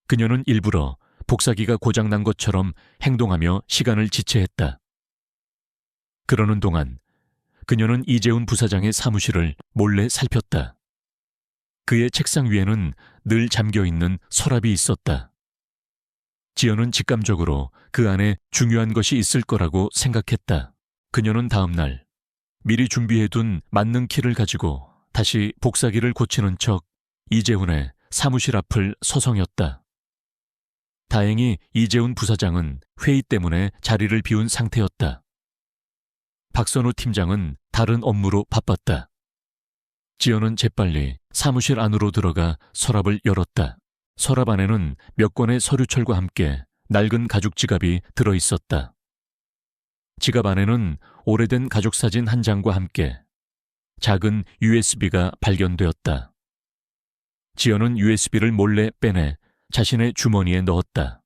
그녀는 일부러 복사기가 고장난 것처럼 행동하며 시간을 지체했다. 그러는 동안 그녀는 이재훈 부사장의 사무실을 몰래 살폈다. 그의 책상 위에는 늘 잠겨있는 서랍이 있었다. 지연은 직감적으로 그 안에 중요한 것이 있을 거라고 생각했다. 그녀는 다음 날 미리 준비해둔 맞는 키를 가지고 다시 복사기를 고치는 척 이재훈의 사무실 앞을 서성였다. 다행히 이재훈 부사장은 회의 때문에 자리를 비운 상태였다. 박선우 팀장은 다른 업무로 바빴다. 지연은 재빨리 사무실 안으로 들어가 서랍을 열었다. 서랍 안에는 몇 권의 서류철과 함께 낡은 가죽 지갑이 들어있었다. 지갑 안에는 오래된 가족사진 한 장과 함께 작은 USB가 발견되었다. 지연은 USB를 몰래 빼내 자신의 주머니에 넣었다.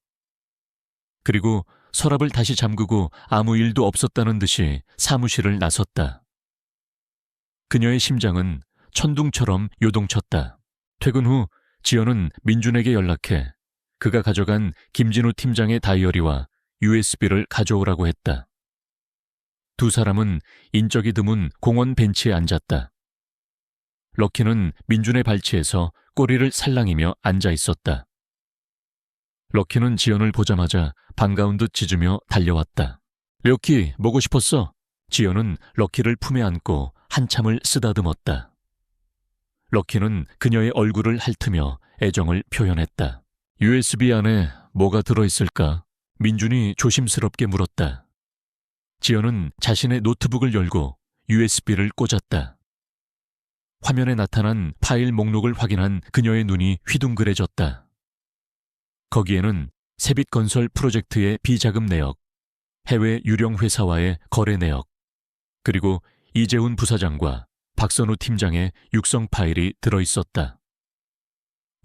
그리고 서랍을 다시 잠그고 아무 일도 없었다는 듯이 사무실을 나섰다. 그녀의 심장은 천둥처럼 요동쳤다. 퇴근 후 지연은 민준에게 연락해 그가 가져간 김진우 팀장의 다이어리와 USB를 가져오라고 했다. 두 사람은 인적이 드문 공원 벤치에 앉았다. 럭키는 민준의 발치에서 꼬리를 살랑이며 앉아 있었다. 럭키는 지연을 보자마자 반가운 듯 짖으며 달려왔다. 럭키, 보고 싶었어? 지연은 럭키를 품에 안고 한참을 쓰다듬었다. 럭키는 그녀의 얼굴을 핥으며 애정을 표현했다. USB 안에 뭐가 들어있을까? 민준이 조심스럽게 물었다. 지연은 자신의 노트북을 열고 USB를 꽂았다. 화면에 나타난 파일 목록을 확인한 그녀의 눈이 휘둥그레졌다. 거기에는 세빛건설 프로젝트의 비자금 내역, 해외 유령 회사와의 거래 내역, 그리고 이재훈 부사장과 박선우 팀장의 육성 파일이 들어있었다.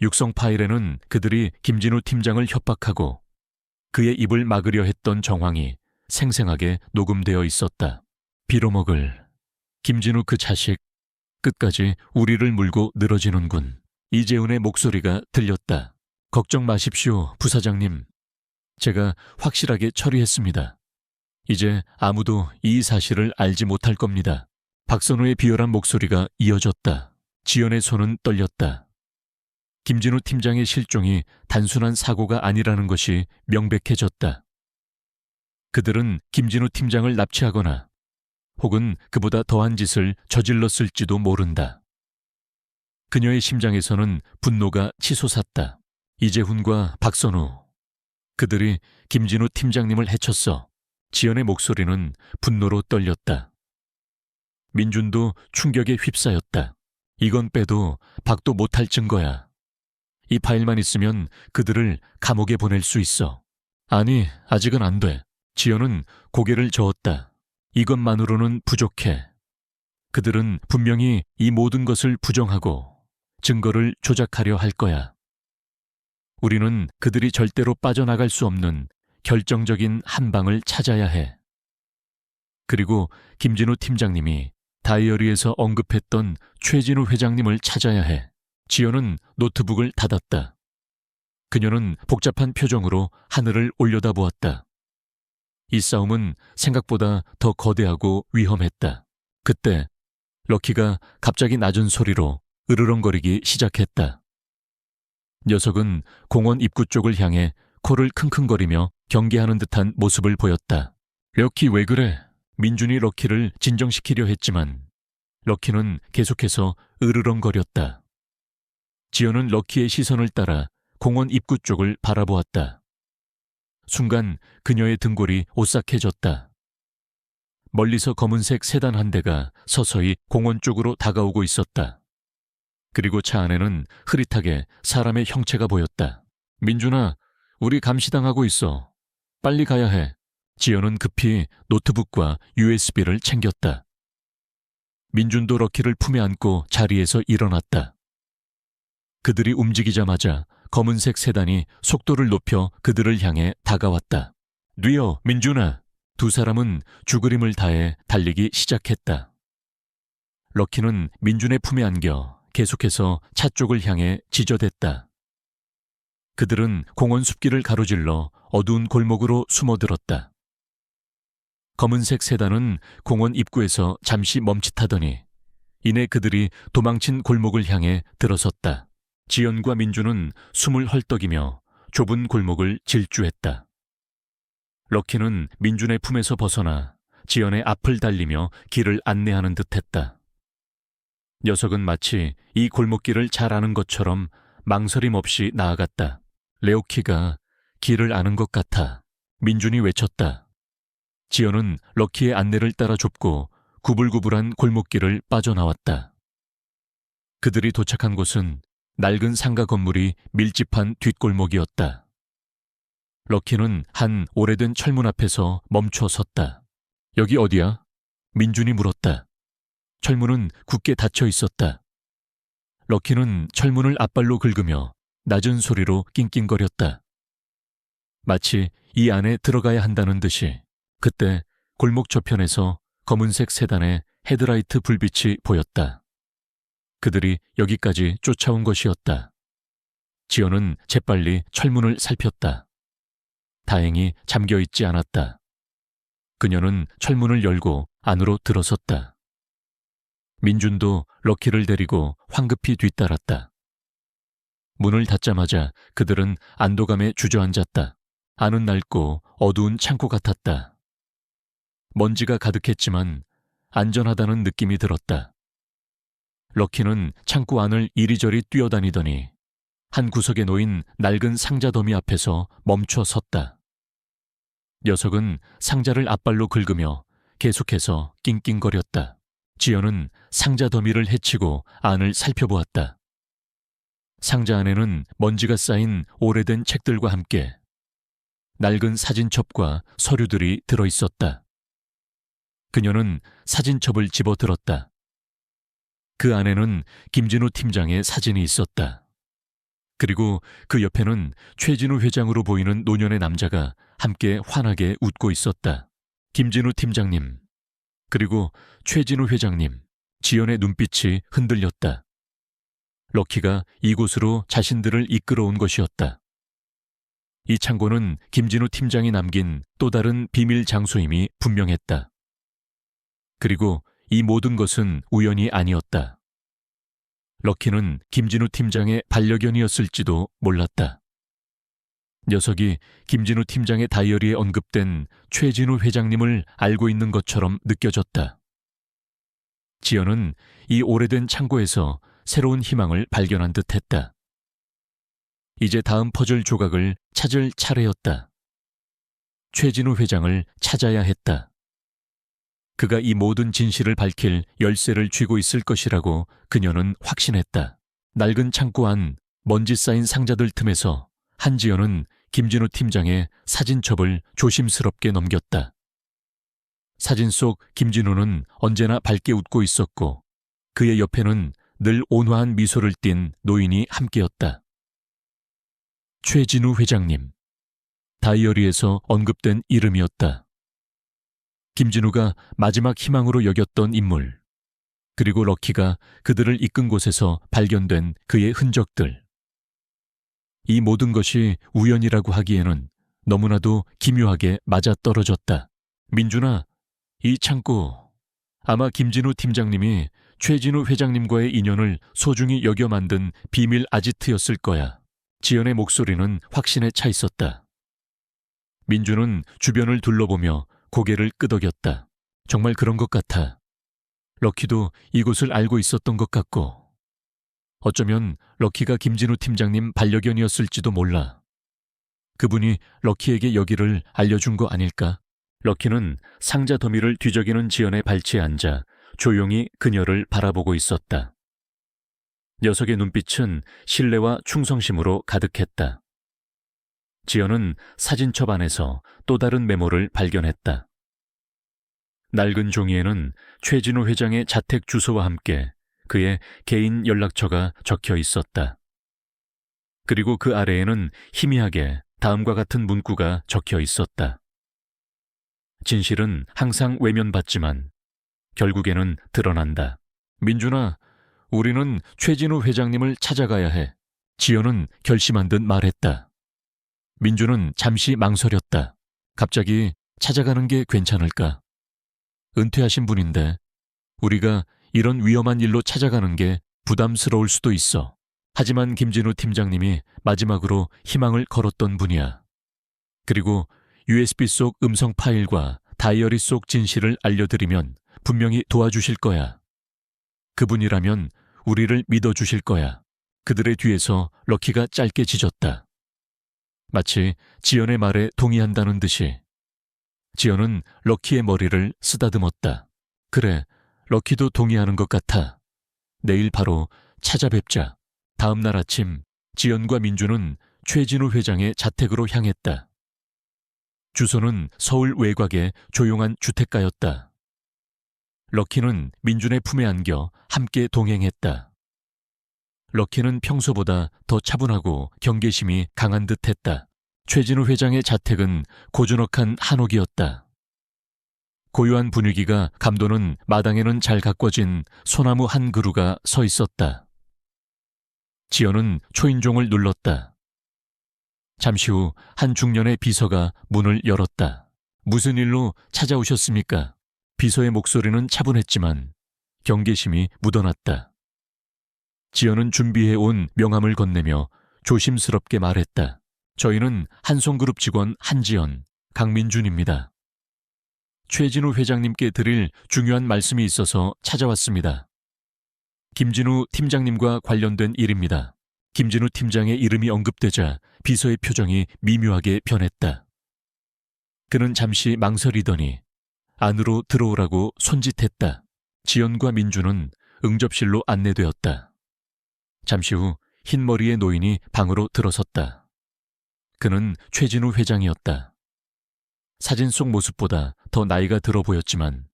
육성 파일에는 그들이 김진우 팀장을 협박하고 그의 입을 막으려 했던 정황이 생생하게 녹음되어 있었다. 빌어먹을 김진우 그 자식, 끝까지 우리를 물고 늘어지는군. 이재훈의 목소리가 들렸다. 걱정 마십시오, 부사장님. 제가 확실하게 처리했습니다. 이제 아무도 이 사실을 알지 못할 겁니다. 박선우의 비열한 목소리가 이어졌다. 지연의 손은 떨렸다. 김진우 팀장의 실종이 단순한 사고가 아니라는 것이 명백해졌다. 그들은 김진우 팀장을 납치하거나 혹은 그보다 더한 짓을 저질렀을지도 모른다. 그녀의 심장에서는 분노가 치솟았다. 이재훈과 박선우, 그들이 김진우 팀장님을 해쳤어. 지연의 목소리는 분노로 떨렸다. 민준도 충격에 휩싸였다. 이건 빼도 박도 못할 증거야. 이 파일만 있으면 그들을 감옥에 보낼 수 있어. 아니, 아직은 안 돼. 지연은 고개를 저었다. 이것만으로는 부족해. 그들은 분명히 이 모든 것을 부정하고 증거를 조작하려 할 거야. 우리는 그들이 절대로 빠져나갈 수 없는 결정적인 한 방을 찾아야 해. 그리고 김진우 팀장님이 다이어리에서 언급했던 최진우 회장님을 찾아야 해. 지연은 노트북을 닫았다. 그녀는 복잡한 표정으로 하늘을 올려다보았다. 이 싸움은 생각보다 더 거대하고 위험했다. 그때 럭키가 갑자기 낮은 소리로 으르렁거리기 시작했다. 녀석은 공원 입구 쪽을 향해 코를 킁킁거리며 경계하는 듯한 모습을 보였다. 럭키 왜 그래? 민준이 럭키를 진정시키려 했지만 럭키는 계속해서 으르렁거렸다. 지연은 럭키의 시선을 따라 공원 입구 쪽을 바라보았다. 순간 그녀의 등골이 오싹해졌다. 멀리서 검은색 세단 한 대가 서서히 공원 쪽으로 다가오고 있었다. 그리고 차 안에는 흐릿하게 사람의 형체가 보였다. 민준아, 우리 감시당하고 있어. 빨리 가야 해. 지연은 급히 노트북과 USB를 챙겼다. 민준도 럭키를 품에 안고 자리에서 일어났다. 그들이 움직이자마자 검은색 세단이 속도를 높여 그들을 향해 다가왔다. 뉘어, 민준아. 두 사람은 죽으림을 다해 달리기 시작했다. 럭키는 민준의 품에 안겨 계속해서 차 쪽을 향해 지저댔다. 그들은 공원 숲길을 가로질러 어두운 골목으로 숨어들었다. 검은색 세단은 공원 입구에서 잠시 멈칫하더니 이내 그들이 도망친 골목을 향해 들어섰다. 지연과 민준은 숨을 헐떡이며 좁은 골목을 질주했다. 럭키는 민준의 품에서 벗어나 지연의 앞을 달리며 길을 안내하는 듯했다. 녀석은 마치 이 골목길을 잘 아는 것처럼 망설임 없이 나아갔다. 레오키가 길을 아는 것 같아. 민준이 외쳤다. 지연은 럭키의 안내를 따라 좁고 구불구불한 골목길을 빠져나왔다. 그들이 도착한 곳은 낡은 상가 건물이 밀집한 뒷골목이었다. 럭키는 한 오래된 철문 앞에서 멈춰 섰다. 여기 어디야? 민준이 물었다. 철문은 굳게 닫혀 있었다. 럭키는 철문을 앞발로 긁으며 낮은 소리로 낑낑거렸다. 마치 이 안에 들어가야 한다는 듯이. 그때 골목 저편에서 검은색 세단의 헤드라이트 불빛이 보였다. 그들이 여기까지 쫓아온 것이었다. 지연은 재빨리 철문을 살폈다. 다행히 잠겨있지 않았다. 그녀는 철문을 열고 안으로 들어섰다. 민준도 럭키를 데리고 황급히 뒤따랐다. 문을 닫자마자 그들은 안도감에 주저앉았다. 안은 낡고 어두운 창고 같았다. 먼지가 가득했지만 안전하다는 느낌이 들었다. 럭키는 창고 안을 이리저리 뛰어다니더니 한 구석에 놓인 낡은 상자 더미 앞에서 멈춰 섰다. 녀석은 상자를 앞발로 긁으며 계속해서 낑낑거렸다. 지연은 상자 더미를 헤치고 안을 살펴보았다. 상자 안에는 먼지가 쌓인 오래된 책들과 함께 낡은 사진첩과 서류들이 들어있었다. 그녀는 사진첩을 집어들었다. 그 안에는 김진우 팀장의 사진이 있었다. 그리고 그 옆에는 최진우 회장으로 보이는 노년의 남자가 함께 환하게 웃고 있었다. 김진우 팀장님, 그리고 최진우 회장님, 지연의 눈빛이 흔들렸다. 럭키가 이곳으로 자신들을 이끌어온 것이었다. 이 창고는 김진우 팀장이 남긴 또 다른 비밀 장소임이 분명했다. 그리고 이 모든 것은 우연이 아니었다. 럭키는 김진우 팀장의 반려견이었을지도 몰랐다. 녀석이 김진우 팀장의 다이어리에 언급된 최진우 회장님을 알고 있는 것처럼 느껴졌다. 지연은 이 오래된 창고에서 새로운 희망을 발견한 듯했다. 이제 다음 퍼즐 조각을 찾을 차례였다. 최진우 회장을 찾아야 했다. 그가 이 모든 진실을 밝힐 열쇠를 쥐고 있을 것이라고 그녀는 확신했다. 낡은 창고 안 먼지 쌓인 상자들 틈에서 한지연은 김진우 팀장의 사진첩을 조심스럽게 넘겼다. 사진 속 김진우는 언제나 밝게 웃고 있었고 그의 옆에는 늘 온화한 미소를 띤 노인이 함께였다. 최진우 회장님. 다이어리에서 언급된 이름이었다. 김진우가 마지막 희망으로 여겼던 인물, 그리고 럭키가 그들을 이끈 곳에서 발견된 그의 흔적들. 이 모든 것이 우연이라고 하기에는 너무나도 기묘하게 맞아떨어졌다. 민준아, 이 창고, 아마 김진우 팀장님이 최진우 회장님과의 인연을 소중히 여겨 만든 비밀 아지트였을 거야. 지연의 목소리는 확신에 차 있었다. 민준은 주변을 둘러보며 고개를 끄덕였다. 정말 그런 것 같아. 럭키도 이곳을 알고 있었던 것 같고, 어쩌면 럭키가 김진우 팀장님 반려견이었을지도 몰라. 그분이 럭키에게 여기를 알려준 거 아닐까? 럭키는 상자 더미를 뒤적이는 지연의 발치에 앉아 조용히 그녀를 바라보고 있었다. 녀석의 눈빛은 신뢰와 충성심으로 가득했다. 지연은 사진첩 안에서 또 다른 메모를 발견했다. 낡은 종이에는 최진우 회장의 자택 주소와 함께 그의 개인 연락처가 적혀 있었다. 그리고 그 아래에는 희미하게 다음과 같은 문구가 적혀 있었다. 진실은 항상 외면받지만 결국에는 드러난다. 민준아, 우리는 최진우 회장님을 찾아가야 해. 지연은 결심한 듯 말했다. 민준은 잠시 망설였다. 갑자기 찾아가는 게 괜찮을까? 은퇴하신 분인데 우리가 이런 위험한 일로 찾아가는 게 부담스러울 수도 있어. 하지만 김진우 팀장님이 마지막으로 희망을 걸었던 분이야. 그리고 USB 속 음성 파일과 다이어리 속 진실을 알려드리면 분명히 도와주실 거야. 그분이라면 우리를 믿어주실 거야. 그들의 뒤에서 럭키가 짧게 짖었다. 마치 지연의 말에 동의한다는 듯이. 지연은 럭키의 머리를 쓰다듬었다. 그래, 럭키도 동의하는 것 같아. 내일 바로 찾아뵙자. 다음 날 아침 지연과 민주는 최진우 회장의 자택으로 향했다. 주소는 서울 외곽의 조용한 주택가였다. 럭키는 민준의 품에 안겨 함께 동행했다. 럭키는 평소보다 더 차분하고 경계심이 강한 듯했다. 최진우 회장의 자택은 고즈넉한 한옥이었다. 고요한 분위기가 감도는 마당에는 잘 가꿔진 소나무 한 그루가 서 있었다. 지연은 초인종을 눌렀다. 잠시 후 한 중년의 비서가 문을 열었다. 무슨 일로 찾아오셨습니까? 비서의 목소리는 차분했지만 경계심이 묻어났다. 지연은 준비해온 명함을 건네며 조심스럽게 말했다. 저희는 한송그룹 직원 한지연, 강민준입니다. 최진우 회장님께 드릴 중요한 말씀이 있어서 찾아왔습니다. 김진우 팀장님과 관련된 일입니다. 김진우 팀장의 이름이 언급되자 비서의 표정이 미묘하게 변했다. 그는 잠시 망설이더니 안으로 들어오라고 손짓했다. 지연과 민주는 응접실로 안내되었다. 잠시 후 흰머리의 노인이 방으로 들어섰다. 그는 최진우 회장이었다. 사진 속 모습보다 더 나이가 들어 보였지만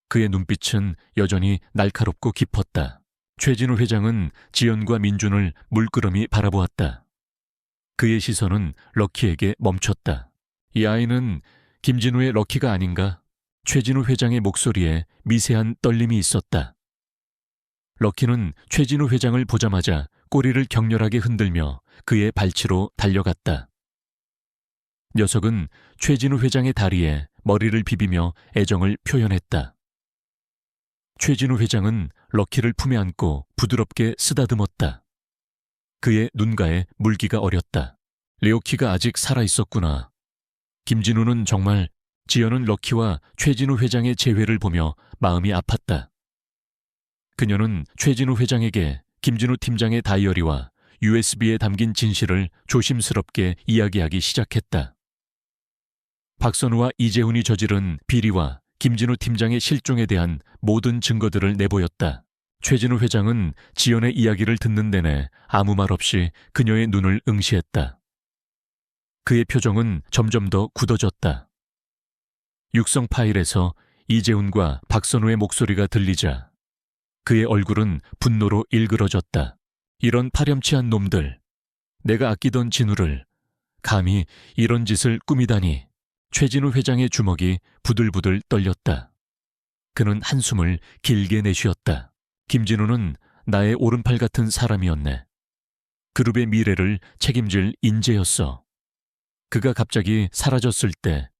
그의 눈빛은 여전히 날카롭고 깊었다. 최진우 회장은 지연과 민준을 물끄러미 바라보았다. 그의 시선은 럭키에게 멈췄다. 이 아이는 김진우의 럭키가 아닌가? 최진우 회장의 목소리에 미세한 떨림이 있었다. 럭키는 최진우 회장을 보자마자 꼬리를 격렬하게 흔들며 그의 발치로 달려갔다. 녀석은 최진우 회장의 다리에 머리를 비비며 애정을 표현했다. 최진우 회장은 럭키를 품에 안고 부드럽게 쓰다듬었다. 그의 눈가에 물기가 어렸다. 레오키가 아직 살아있었구나. 김진우는 정말 지연은 럭키와 최진우 회장의 재회를 보며 마음이 아팠다. 그녀는 최진우 회장에게 김진우 팀장의 다이어리와 USB에 담긴 진실을 조심스럽게 이야기하기 시작했다. 박선우와 이재훈이 저지른 비리와 김진우 팀장의 실종에 대한 모든 증거들을 내보였다. 최진우 회장은 지연의 이야기를 듣는 내내 아무 말 없이 그녀의 눈을 응시했다. 그의 표정은 점점 더 굳어졌다. 육성 파일에서 이재훈과 박선우의 목소리가 들리자 그의 얼굴은 분노로 일그러졌다. 이런 파렴치한 놈들, 내가 아끼던 진우를 감히 이런 짓을 꾸미다니. 최진우 회장의 주먹이 부들부들 떨렸다. 그는 한숨을 길게 내쉬었다. 김진우는 나의 오른팔 같은 사람이었네. 그룹의 미래를 책임질 인재였어. 그가 갑자기 사라졌을 때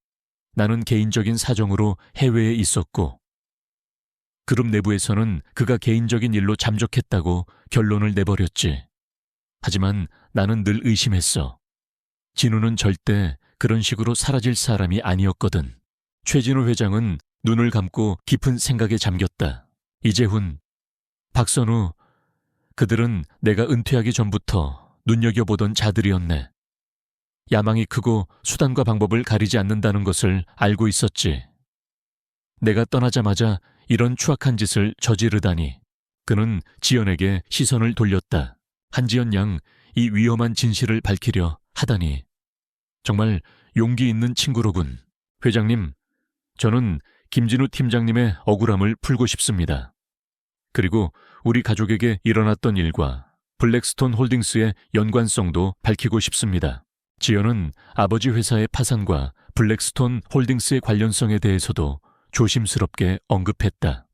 나는 개인적인 사정으로 해외에 있었고 그룹 내부에서는 그가 개인적인 일로 잠적했다고 결론을 내버렸지. 하지만 나는 늘 의심했어. 진우는 절대 그런 식으로 사라질 사람이 아니었거든. 최진우 회장은 눈을 감고 깊은 생각에 잠겼다. 이재훈, 박선우, 그들은 내가 은퇴하기 전부터 눈여겨보던 자들이었네. 야망이 크고 수단과 방법을 가리지 않는다는 것을 알고 있었지. 내가 떠나자마자 이런 추악한 짓을 저지르다니. 그는 지연에게 시선을 돌렸다. 한지연 양, 이 위험한 진실을 밝히려 하다니. 정말 용기 있는 친구로군. 회장님, 저는 김진우 팀장님의 억울함을 풀고 싶습니다. 그리고 우리 가족에게 일어났던 일과 블랙스톤 홀딩스의 연관성도 밝히고 싶습니다. 지연은 아버지 회사의 파산과 블랙스톤 홀딩스의 관련성에 대해서도 조심스럽게 언급했다.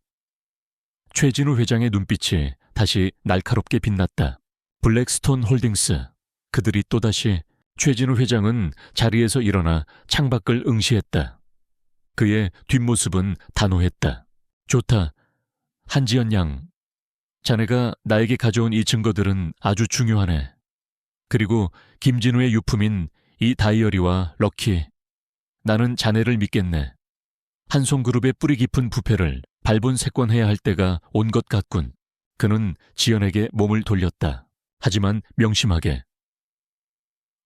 최진우 회장의 눈빛이 다시 날카롭게 빛났다. 블랙스톤 홀딩스, 그들이 또다시. 최진우 회장은 자리에서 일어나 창밖을 응시했다. 그의 뒷모습은 단호했다. 좋다. 한지연 양, 자네가 나에게 가져온 이 증거들은 아주 중요하네. 그리고 김진우의 유품인 이 다이어리와 럭키, 나는 자네를 믿겠네. 한송그룹의 뿌리 깊은 부패를 발본색권해야 할 때가 온 것 같군. 그는 지연에게 몸을 돌렸다. 하지만 명심하게.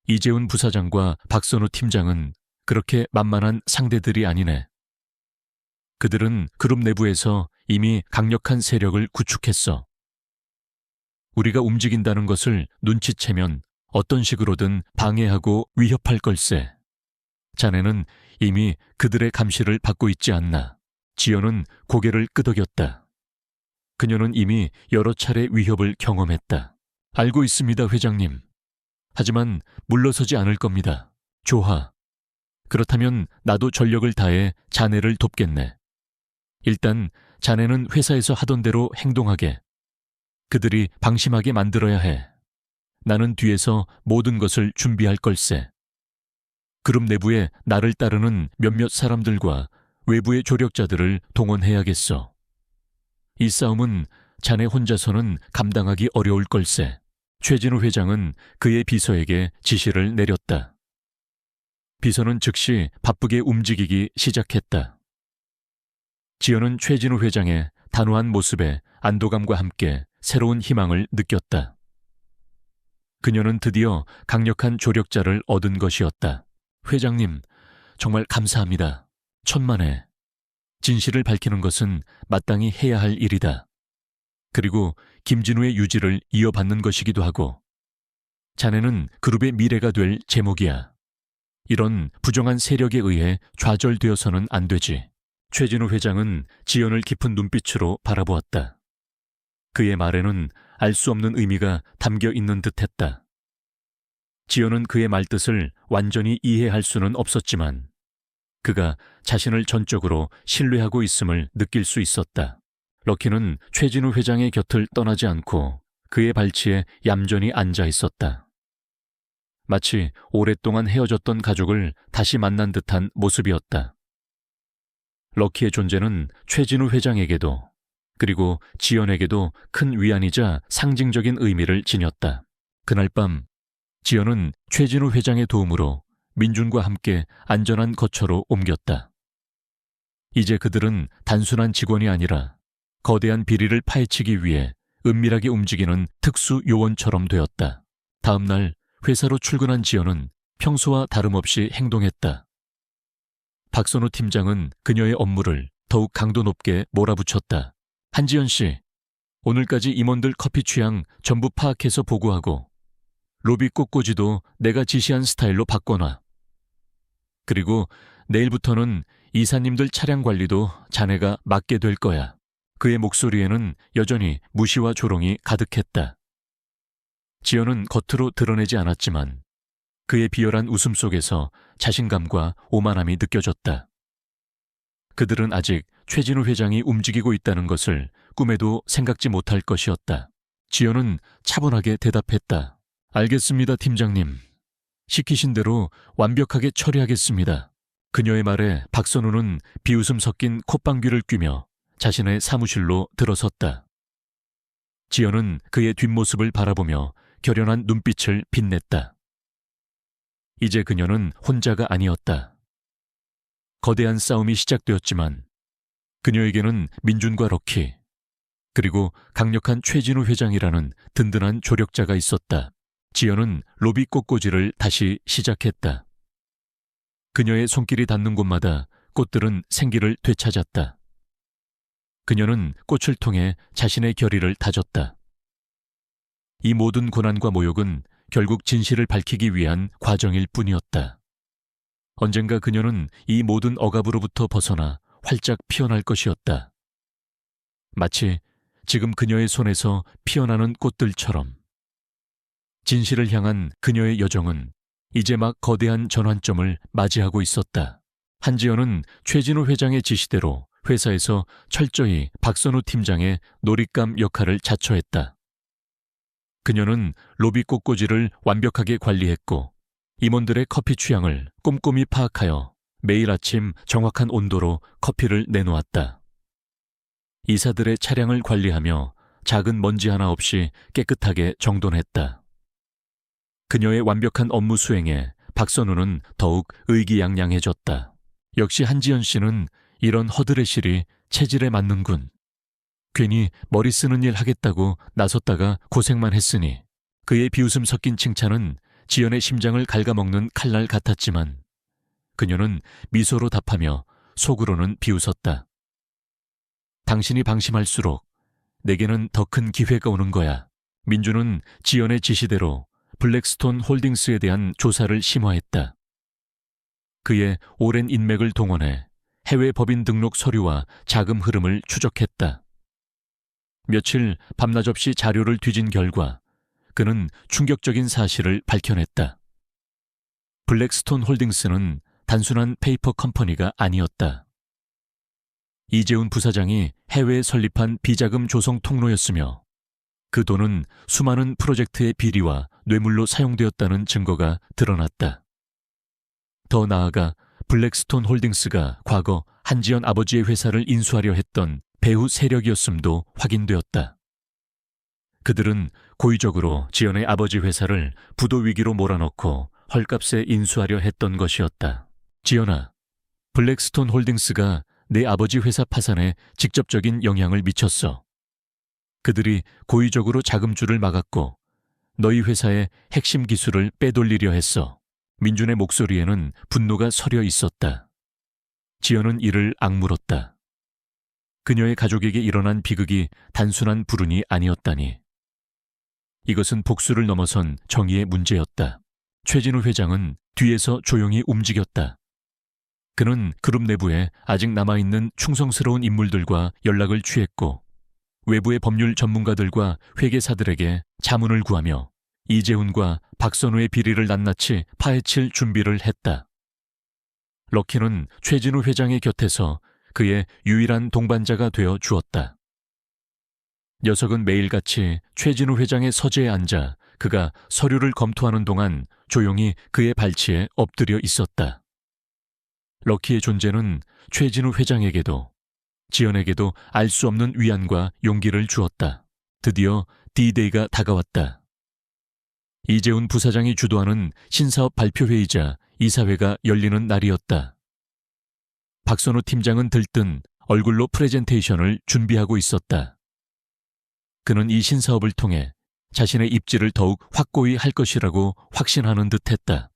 이재훈 부사장과 박선우 팀장은 그렇게 만만한 상대들이 아니네. 그들은 그룹 내부에서 이미 강력한 세력을 구축했어. 우리가 움직인다는 것을 눈치채면 어떤 식으로든 방해하고 위협할 걸세. 자네는 이미 그들의 감시를 받고 있지 않나. 지연은 고개를 끄덕였다. 그녀는 이미 여러 차례 위협을 경험했다. 알고 있습니다, 회장님. 하지만 물러서지 않을 겁니다. 좋아. 그렇다면 나도 전력을 다해 자네를 돕겠네. 일단 자네는 회사에서 하던 대로 행동하게. 그들이 방심하게 만들어야 해. 나는 뒤에서 모든 것을 준비할 걸세. 그룹 내부에 나를 따르는 몇몇 사람들과 외부의 조력자들을 동원해야겠어. 이 싸움은 자네 혼자서는 감당하기 어려울 걸세. 최진우 회장은 그의 비서에게 지시를 내렸다. 비서는 즉시 바쁘게 움직이기 시작했다. 지연은 최진우 회장의 단호한 모습에 안도감과 함께 새로운 희망을 느꼈다. 그녀는 드디어 강력한 조력자를 얻은 것이었다. 회장님, 정말 감사합니다. 천만에. 진실을 밝히는 것은 마땅히 해야 할 일이다. 그리고 김진우의 유지를 이어받는 것이기도 하고, 자네는 그룹의 미래가 될 제목이야. 이런 부정한 세력에 의해 좌절되어서는 안 되지. 최진우 회장은 지연을 깊은 눈빛으로 바라보았다. 그의 말에는 알 수 없는 의미가 담겨 있는 듯했다. 지연은 그의 말뜻을 완전히 이해할 수는 없었지만 그가 자신을 전적으로 신뢰하고 있음을 느낄 수 있었다. 럭키는 최진우 회장의 곁을 떠나지 않고 그의 발치에 얌전히 앉아 있었다. 마치 오랫동안 헤어졌던 가족을 다시 만난 듯한 모습이었다. 럭키의 존재는 최진우 회장에게도 그리고 지연에게도 큰 위안이자 상징적인 의미를 지녔다. 그날 밤 지연은 최진우 회장의 도움으로 민준과 함께 안전한 거처로 옮겼다. 이제 그들은 단순한 직원이 아니라 거대한 비리를 파헤치기 위해 은밀하게 움직이는 특수 요원처럼 되었다. 다음 날 회사로 출근한 지연은 평소와 다름없이 행동했다. 박선우 팀장은 그녀의 업무를 더욱 강도 높게 몰아붙였다. 한지연 씨, 오늘까지 임원들 커피 취향 전부 파악해서 보고하고 로비 꽃꽂이도 내가 지시한 스타일로 바꿔놔. 그리고 내일부터는 이사님들 차량 관리도 자네가 맡게 될 거야. 그의 목소리에는 여전히 무시와 조롱이 가득했다. 지연은 겉으로 드러내지 않았지만 그의 비열한 웃음 속에서 자신감과 오만함이 느껴졌다. 그들은 아직 최진우 회장이 움직이고 있다는 것을 꿈에도 생각지 못할 것이었다. 지연은 차분하게 대답했다. 알겠습니다, 팀장님. 시키신 대로 완벽하게 처리하겠습니다. 그녀의 말에 박선우는 비웃음 섞인 콧방귀를 뀌며 자신의 사무실로 들어섰다. 지연은 그의 뒷모습을 바라보며 결연한 눈빛을 빛냈다. 이제 그녀는 혼자가 아니었다. 거대한 싸움이 시작되었지만 그녀에게는 민준과 럭키, 그리고 강력한 최진우 회장이라는 든든한 조력자가 있었다. 지연은 로비 꽃꽂이를 다시 시작했다. 그녀의 손길이 닿는 곳마다 꽃들은 생기를 되찾았다. 그녀는 꽃을 통해 자신의 결의를 다졌다. 이 모든 고난과 모욕은 결국 진실을 밝히기 위한 과정일 뿐이었다. 언젠가 그녀는 이 모든 억압으로부터 벗어나 활짝 피어날 것이었다. 마치 지금 그녀의 손에서 피어나는 꽃들처럼. 진실을 향한 그녀의 여정은 이제 막 거대한 전환점을 맞이하고 있었다. 한지연은 최진우 회장의 지시대로 회사에서 철저히 박선우 팀장의 놀잇감 역할을 자처했다. 그녀는 로비 꽃꽂이를 완벽하게 관리했고 임원들의 커피 취향을 꼼꼼히 파악하여 매일 아침 정확한 온도로 커피를 내놓았다. 이사들의 차량을 관리하며 작은 먼지 하나 없이 깨끗하게 정돈했다. 그녀의 완벽한 업무 수행에 박선우는 더욱 의기양양해졌다. 역시 한지연 씨는 이런 허드레실이 체질에 맞는군. 괜히 머리 쓰는 일 하겠다고 나섰다가 고생만 했으니. 그의 비웃음 섞인 칭찬은 지연의 심장을 갉아먹는 칼날 같았지만 그녀는 미소로 답하며 속으로는 비웃었다. 당신이 방심할수록 내게는 더 큰 기회가 오는 거야. 민주는 지연의 지시대로 블랙스톤 홀딩스에 대한 조사를 심화했다. 그의 오랜 인맥을 동원해 해외 법인 등록 서류와 자금 흐름을 추적했다. 며칠 밤낮 없이 자료를 뒤진 결과 그는 충격적인 사실을 밝혀냈다. 블랙스톤 홀딩스는 단순한 페이퍼 컴퍼니가 아니었다. 이재훈 부사장이 해외에 설립한 비자금 조성 통로였으며 그 돈은 수많은 프로젝트의 비리와 뇌물로 사용되었다는 증거가 드러났다. 더 나아가 블랙스톤 홀딩스가 과거 한지연 아버지의 회사를 인수하려 했던 배후 세력이었음도 확인되었다. 그들은 고의적으로 지연의 아버지 회사를 부도 위기로 몰아넣고 헐값에 인수하려 했던 것이었다. 지연아, 블랙스톤 홀딩스가 내 아버지 회사 파산에 직접적인 영향을 미쳤어. 그들이 고의적으로 자금줄을 막았고 너희 회사의 핵심 기술을 빼돌리려 했어. 민준의 목소리에는 분노가 서려 있었다. 지연은 이를 악물었다. 그녀의 가족에게 일어난 비극이 단순한 불운이 아니었다니. 이것은 복수를 넘어선 정의의 문제였다. 최진우 회장은 뒤에서 조용히 움직였다. 그는 그룹 내부에 아직 남아있는 충성스러운 인물들과 연락을 취했고 외부의 법률 전문가들과 회계사들에게 자문을 구하며 이재훈과 박선우의 비리를 낱낱이 파헤칠 준비를 했다. 럭키는 최진우 회장의 곁에서 그의 유일한 동반자가 되어 주었다. 녀석은 매일같이 최진우 회장의 서재에 앉아 그가 서류를 검토하는 동안 조용히 그의 발치에 엎드려 있었다. 럭키의 존재는 최진우 회장에게도 지연에게도 알 수 없는 위안과 용기를 주었다. 드디어 D-Day가 다가왔다. 이재훈 부사장이 주도하는 신사업 발표회의자 이사회가 열리는 날이었다. 박선우 팀장은 들뜬 얼굴로 프레젠테이션을 준비하고 있었다. 그는 이 신사업을 통해 자신의 입지를 더욱 확고히 할 것이라고 확신하는 듯했다.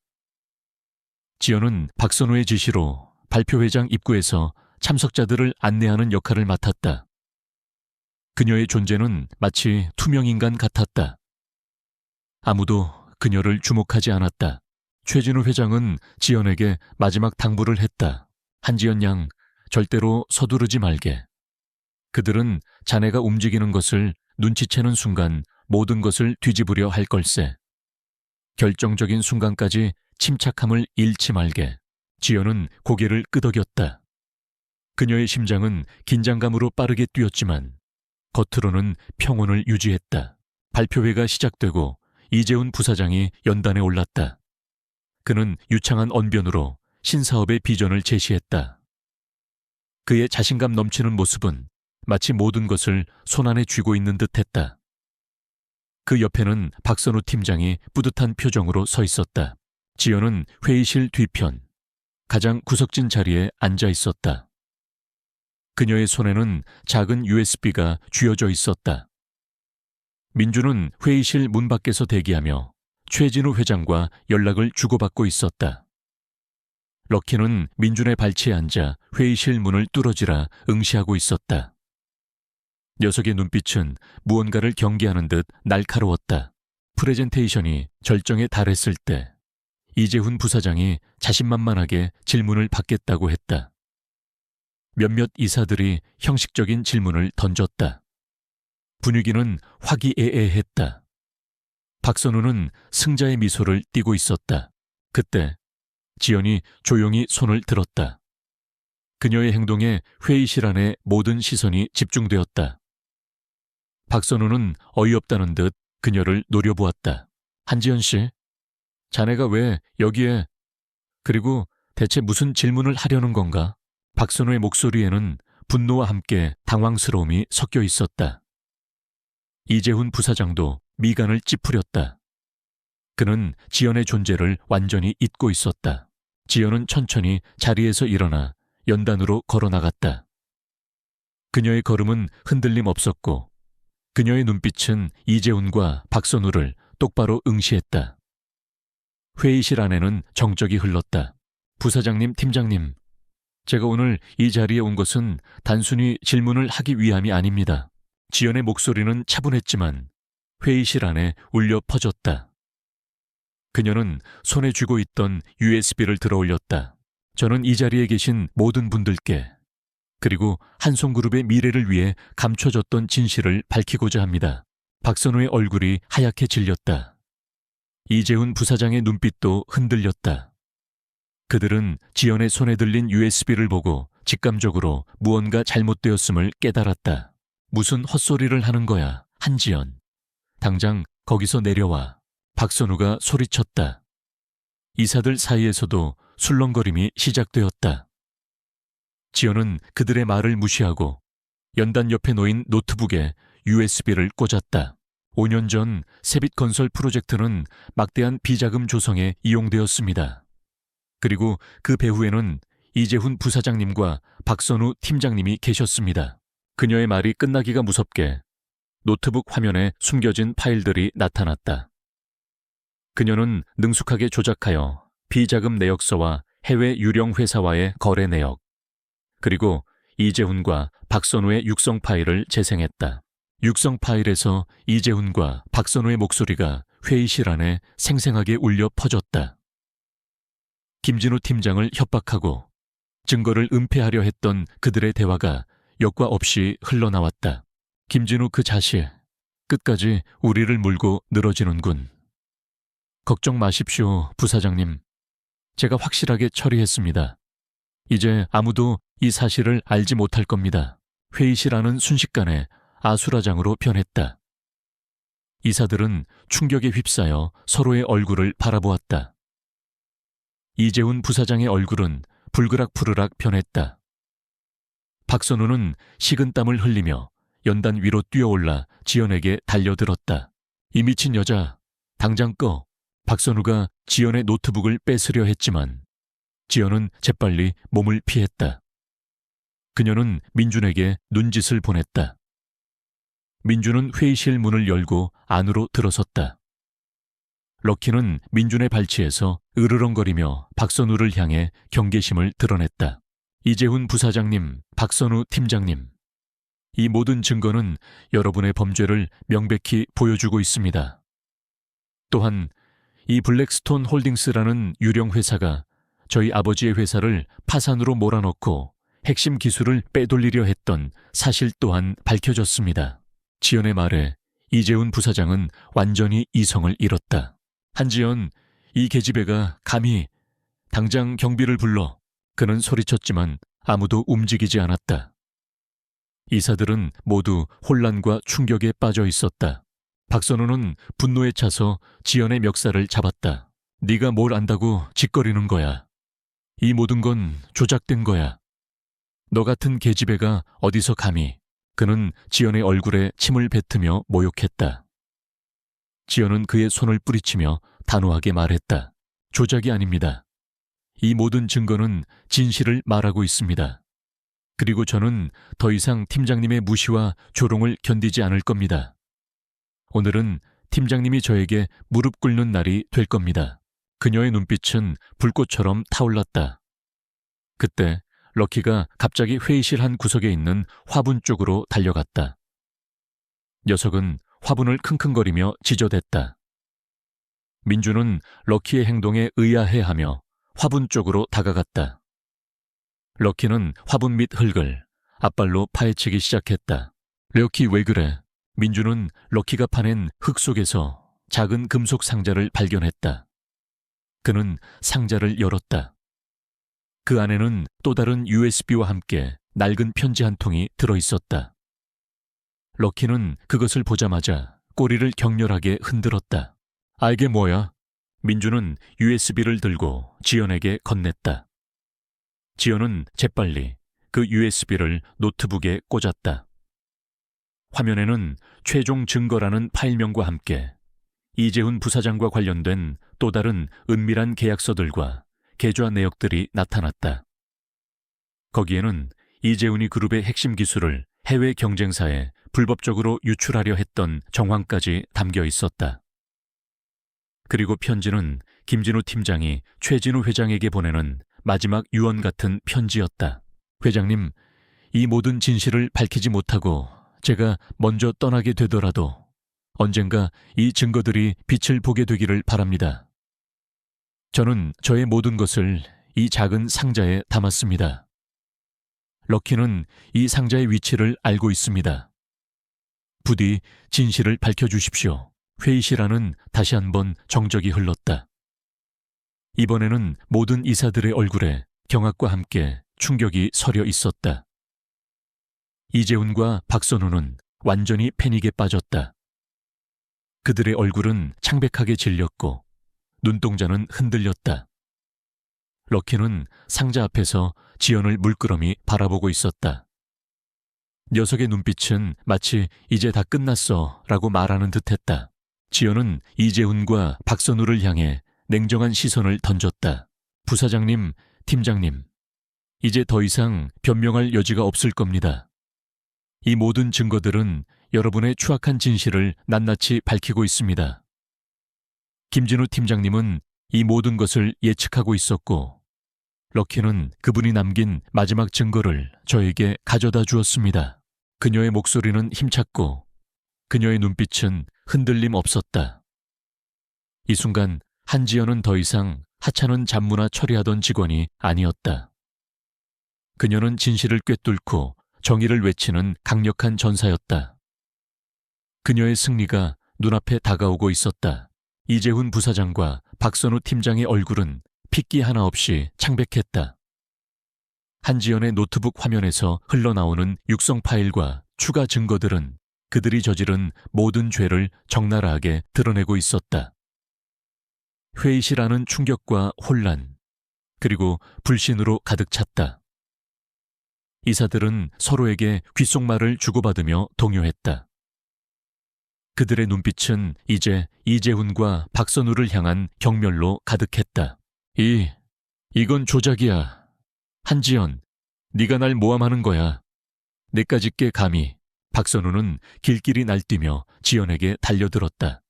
지연은 박선우의 지시로 발표회장 입구에서 참석자들을 안내하는 역할을 맡았다. 그녀의 존재는 마치 투명인간 같았다. 아무도 그녀를 주목하지 않았다. 최진우 회장은 지연에게 마지막 당부를 했다. 한지연 양, 절대로 서두르지 말게. 그들은 자네가 움직이는 것을 눈치채는 순간 모든 것을 뒤집으려 할 걸세. 결정적인 순간까지 침착함을 잃지 말게. 지연은 고개를 끄덕였다. 그녀의 심장은 긴장감으로 빠르게 뛰었지만 겉으로는 평온을 유지했다. 발표회가 시작되고 이재훈 부사장이 연단에 올랐다. 그는 유창한 언변으로 신사업의 비전을 제시했다. 그의 자신감 넘치는 모습은 마치 모든 것을 손안에 쥐고 있는 듯했다. 그 옆에는 박선우 팀장이 뿌듯한 표정으로 서 있었다. 지연은 회의실 뒤편, 가장 구석진 자리에 앉아 있었다. 그녀의 손에는 작은 USB가 쥐어져 있었다. 민주는 회의실 문 밖에서 대기하며 최진우 회장과 연락을 주고받고 있었다. 럭키는 민준의 발치에 앉아 회의실 문을 뚫어지라 응시하고 있었다. 녀석의 눈빛은 무언가를 경계하는 듯 날카로웠다. 프레젠테이션이 절정에 달했을 때 이재훈 부사장이 자신만만하게 질문을 받겠다고 했다. 몇몇 이사들이 형식적인 질문을 던졌다. 분위기는 화기애애했다. 박선우는 승자의 미소를 띠고 있었다. 그때 지연이 조용히 손을 들었다. 그녀의 행동에 회의실 안에 모든 시선이 집중되었다. 박선우는 어이없다는 듯 그녀를 노려보았다. 한지연 씨, 자네가 왜 여기에, 그리고 대체 무슨 질문을 하려는 건가? 박선우의 목소리에는 분노와 함께 당황스러움이 섞여 있었다. 이재훈 부사장도 미간을 찌푸렸다. 그는 지연의 존재를 완전히 잊고 있었다. 지연은 천천히 자리에서 일어나 연단으로 걸어나갔다. 그녀의 걸음은 흔들림 없었고 그녀의 눈빛은 이재훈과 박선우를 똑바로 응시했다. 회의실 안에는 정적이 흘렀다. 부사장님, 팀장님, 제가 오늘 이 자리에 온 것은 단순히 질문을 하기 위함이 아닙니다. 지연의 목소리는 차분했지만 회의실 안에 울려 퍼졌다. 그녀는 손에 쥐고 있던 USB를 들어 올렸다. 저는 이 자리에 계신 모든 분들께 그리고 한송그룹의 미래를 위해 감춰졌던 진실을 밝히고자 합니다. 박선우의 얼굴이 하얗게 질렸다. 이재훈 부사장의 눈빛도 흔들렸다. 그들은 지연의 손에 들린 USB를 보고 직감적으로 무언가 잘못되었음을 깨달았다. 무슨 헛소리를 하는 거야, 한지연. 당장 거기서 내려와. 박선우가 소리쳤다. 이사들 사이에서도 술렁거림이 시작되었다. 지연은 그들의 말을 무시하고 연단 옆에 놓인 노트북에 USB를 꽂았다. 5년 전 세빛건설 프로젝트는 막대한 비자금 조성에 이용되었습니다. 그리고 그 배후에는 이재훈 부사장님과 박선우 팀장님이 계셨습니다. 그녀의 말이 끝나기가 무섭게 노트북 화면에 숨겨진 파일들이 나타났다. 그녀는 능숙하게 조작하여 비자금 내역서와 해외 유령 회사와의 거래 내역, 그리고 이재훈과 박선우의 육성 파일을 재생했다. 육성 파일에서 이재훈과 박선우의 목소리가 회의실 안에 생생하게 울려 퍼졌다. 김진우 팀장을 협박하고 증거를 은폐하려 했던 그들의 대화가 여과 없이 흘러나왔다. 김진우 그 자식, 끝까지 우리를 물고 늘어지는군. 걱정 마십시오, 부사장님. 제가 확실하게 처리했습니다. 이제 아무도 이 사실을 알지 못할 겁니다. 회의실 안은 순식간에 아수라장으로 변했다. 이사들은 충격에 휩싸여 서로의 얼굴을 바라보았다. 이재훈 부사장의 얼굴은 불그락푸르락 변했다. 박선우는 식은땀을 흘리며 연단 위로 뛰어올라 지연에게 달려들었다. 이 미친 여자, 당장 꺼. 박선우가 지연의 노트북을 뺏으려 했지만 지연은 재빨리 몸을 피했다. 그녀는 민준에게 눈짓을 보냈다. 민준은 회의실 문을 열고 안으로 들어섰다. 럭키는 민준의 발치에서 으르렁거리며 박선우를 향해 경계심을 드러냈다. 이재훈 부사장님, 박선우 팀장님, 이 모든 증거는 여러분의 범죄를 명백히 보여주고 있습니다. 또한 이 블랙스톤 홀딩스라는 유령 회사가 저희 아버지의 회사를 파산으로 몰아넣고 핵심 기술을 빼돌리려 했던 사실 또한 밝혀졌습니다. 지연의 말에 이재훈 부사장은 완전히 이성을 잃었다. 한지연, 이 계집애가 감히 당장 경비를 불러. 그는 소리쳤지만 아무도 움직이지 않았다. 이사들은 모두 혼란과 충격에 빠져 있었다. 박선우는 분노에 차서 지연의 멱살을 잡았다. 네가 뭘 안다고 짓거리는 거야. 이 모든 건 조작된 거야. 너 같은 계집애가 어디서 감히. 그는 지연의 얼굴에 침을 뱉으며 모욕했다. 지연은 그의 손을 뿌리치며 단호하게 말했다. 조작이 아닙니다. 이 모든 증거는 진실을 말하고 있습니다. 그리고 저는 더 이상 팀장님의 무시와 조롱을 견디지 않을 겁니다. 오늘은 팀장님이 저에게 무릎 꿇는 날이 될 겁니다. 그녀의 눈빛은 불꽃처럼 타올랐다. 그때 럭키가 갑자기 회의실 한 구석에 있는 화분 쪽으로 달려갔다. 녀석은 화분을 킁킁거리며 지저댔다. 민주는 럭키의 행동에 의아해하며 화분 쪽으로 다가갔다. 럭키는 화분 밑 흙을 앞발로 파헤치기 시작했다. 럭키 왜 그래? 민주는 럭키가 파낸 흙 속에서 작은 금속 상자를 발견했다. 그는 상자를 열었다. 그 안에는 또 다른 USB와 함께 낡은 편지 한 통이 들어있었다. 럭키는 그것을 보자마자 꼬리를 격렬하게 흔들었다. 아, 이게 뭐야? 민주는 USB를 들고 지연에게 건넸다. 지연은 재빨리 그 USB를 노트북에 꽂았다. 화면에는 최종 증거라는 파일명과 함께 이재훈 부사장과 관련된 또 다른 은밀한 계약서들과 계좌 내역들이 나타났다. 거기에는 이재훈이 그룹의 핵심 기술을 해외 경쟁사에 불법적으로 유출하려 했던 정황까지 담겨 있었다. 그리고 편지는 김진우 팀장이 최진우 회장에게 보내는 마지막 유언 같은 편지였다. 회장님, 이 모든 진실을 밝히지 못하고 제가 먼저 떠나게 되더라도 언젠가 이 증거들이 빛을 보게 되기를 바랍니다. 저는 저의 모든 것을 이 작은 상자에 담았습니다. 럭키는 이 상자의 위치를 알고 있습니다. 부디 진실을 밝혀주십시오. 회의실 안은 다시 한번 정적이 흘렀다. 이번에는 모든 이사들의 얼굴에 경악과 함께 충격이 서려 있었다. 이재훈과 박선우는 완전히 패닉에 빠졌다. 그들의 얼굴은 창백하게 질렸고 눈동자는 흔들렸다. 럭키는 상자 앞에서 지연을 물끄러미 바라보고 있었다. 녀석의 눈빛은 마치 이제 다 끝났어 라고 말하는 듯했다. 지연은 이재훈과 박선우를 향해 냉정한 시선을 던졌다. 부사장님, 팀장님, 이제 더 이상 변명할 여지가 없을 겁니다. 이 모든 증거들은 여러분의 추악한 진실을 낱낱이 밝히고 있습니다. 김진우 팀장님은 이 모든 것을 예측하고 있었고, 럭키는 그분이 남긴 마지막 증거를 저에게 가져다 주었습니다. 그녀의 목소리는 힘찼고 그녀의 눈빛은 흔들림 없었다. 이 순간 한지연은 더 이상 하찮은 잡무나 처리하던 직원이 아니었다. 그녀는 진실을 꿰뚫고 정의를 외치는 강력한 전사였다. 그녀의 승리가 눈앞에 다가오고 있었다. 이재훈 부사장과 박선우 팀장의 얼굴은 핏기 하나 없이 창백했다. 한지연의 노트북 화면에서 흘러나오는 육성 파일과 추가 증거들은 그들이 저지른 모든 죄를 적나라하게 드러내고 있었다. 회의실 안은 충격과 혼란, 그리고 불신으로 가득 찼다. 이사들은 서로에게 귓속말을 주고받으며 동요했다. 그들의 눈빛은 이제 이재훈과 박선우를 향한 경멸로 가득했다. 이건 조작이야. 한지연, 네가 날 모함하는 거야. 내까지 게 감히. 박선우는 길길이 날뛰며 지연에게 달려들었다.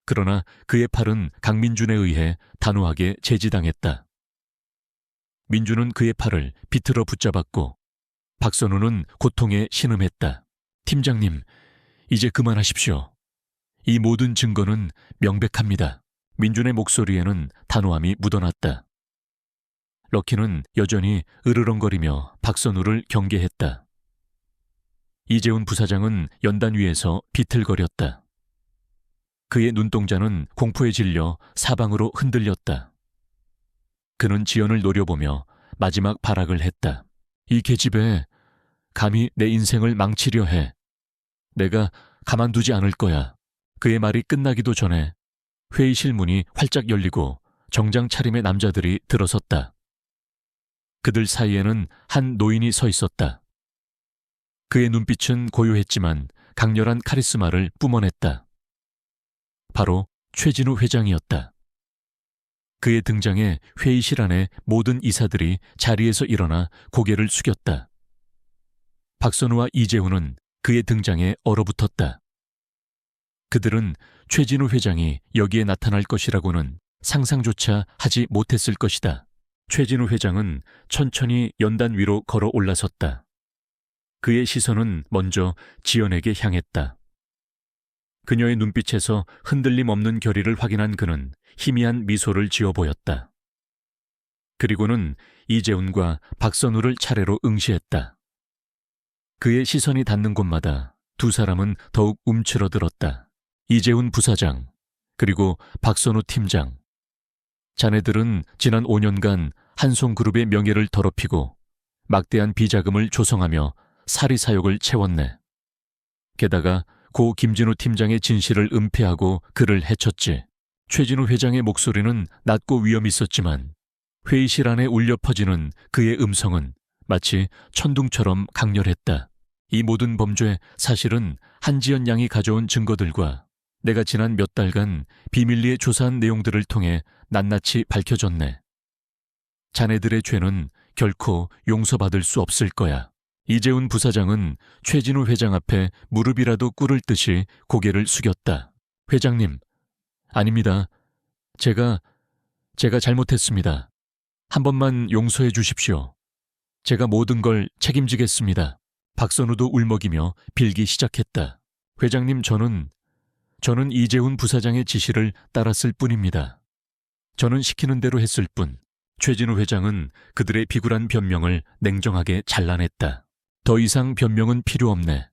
그러나 그의 팔은 강민준에 의해 단호하게 제지당했다. 민준은 그의 팔을 비틀어 붙잡았고 박선우는 고통에 신음했다. 팀장님, 이제 그만하십시오. 이 모든 증거는 명백합니다. 민준의 목소리에는 단호함이 묻어났다. 럭키는 여전히 으르렁거리며 박선우를 경계했다. 이재훈 부사장은 연단 위에서 비틀거렸다. 그의 눈동자는 공포에 질려 사방으로 흔들렸다. 그는 지연을 노려보며 마지막 발악을 했다. 이 계집애, 감히 내 인생을 망치려 해. 내가 가만두지 않을 거야. 그의 말이 끝나기도 전에 회의실 문이 활짝 열리고 정장 차림의 남자들이 들어섰다. 그들 사이에는 한 노인이 서 있었다. 그의 눈빛은 고요했지만 강렬한 카리스마를 뿜어냈다. 바로 최진우 회장이었다. 그의 등장에 회의실 안의 모든 이사들이 자리에서 일어나 고개를 숙였다. 박선우와 이재훈은 그의 등장에 얼어붙었다. 그들은 최진우 회장이 여기에 나타날 것이라고는 상상조차 하지 못했을 것이다. 최진우 회장은 천천히 연단 위로 걸어 올라섰다. 그의 시선은 먼저 지연에게 향했다. 그녀의 눈빛에서 흔들림 없는 결의를 확인한 그는 희미한 미소를 지어 보였다. 그리고는 이재훈과 박선우를 차례로 응시했다. 그의 시선이 닿는 곳마다 두 사람은 더욱 움츠러들었다. 이재훈 부사장, 그리고 박선우 팀장. 자네들은 지난 5년간 한송그룹의 명예를 더럽히고 막대한 비자금을 조성하며 사리사욕을 채웠네. 게다가 고 김진우 팀장의 진실을 은폐하고 그를 해쳤지. 최진우 회장의 목소리는 낮고 위험 있었지만 회의실 안에 울려 퍼지는 그의 음성은 마치 천둥처럼 강렬했다. 이 모든 범죄 사실은 한지연 양이 가져온 증거들과 내가 지난 몇 달간 비밀리에 조사한 내용들을 통해 낱낱이 밝혀졌네. 자네들의 죄는 결코 용서받을 수 없을 거야. 이재훈 부사장은 최진우 회장 앞에 무릎이라도 꿇을 듯이 고개를 숙였다. 회장님, 아닙니다. 제가 잘못했습니다. 한 번만 용서해 주십시오. 제가 모든 걸 책임지겠습니다. 박선우도 울먹이며 빌기 시작했다. 회장님, 저는 이재훈 부사장의 지시를 따랐을 뿐입니다. 저는 시키는 대로 했을 뿐. 최진우 회장은 그들의 비굴한 변명을 냉정하게 잘라냈다. 더 이상 변명은 필요 없네.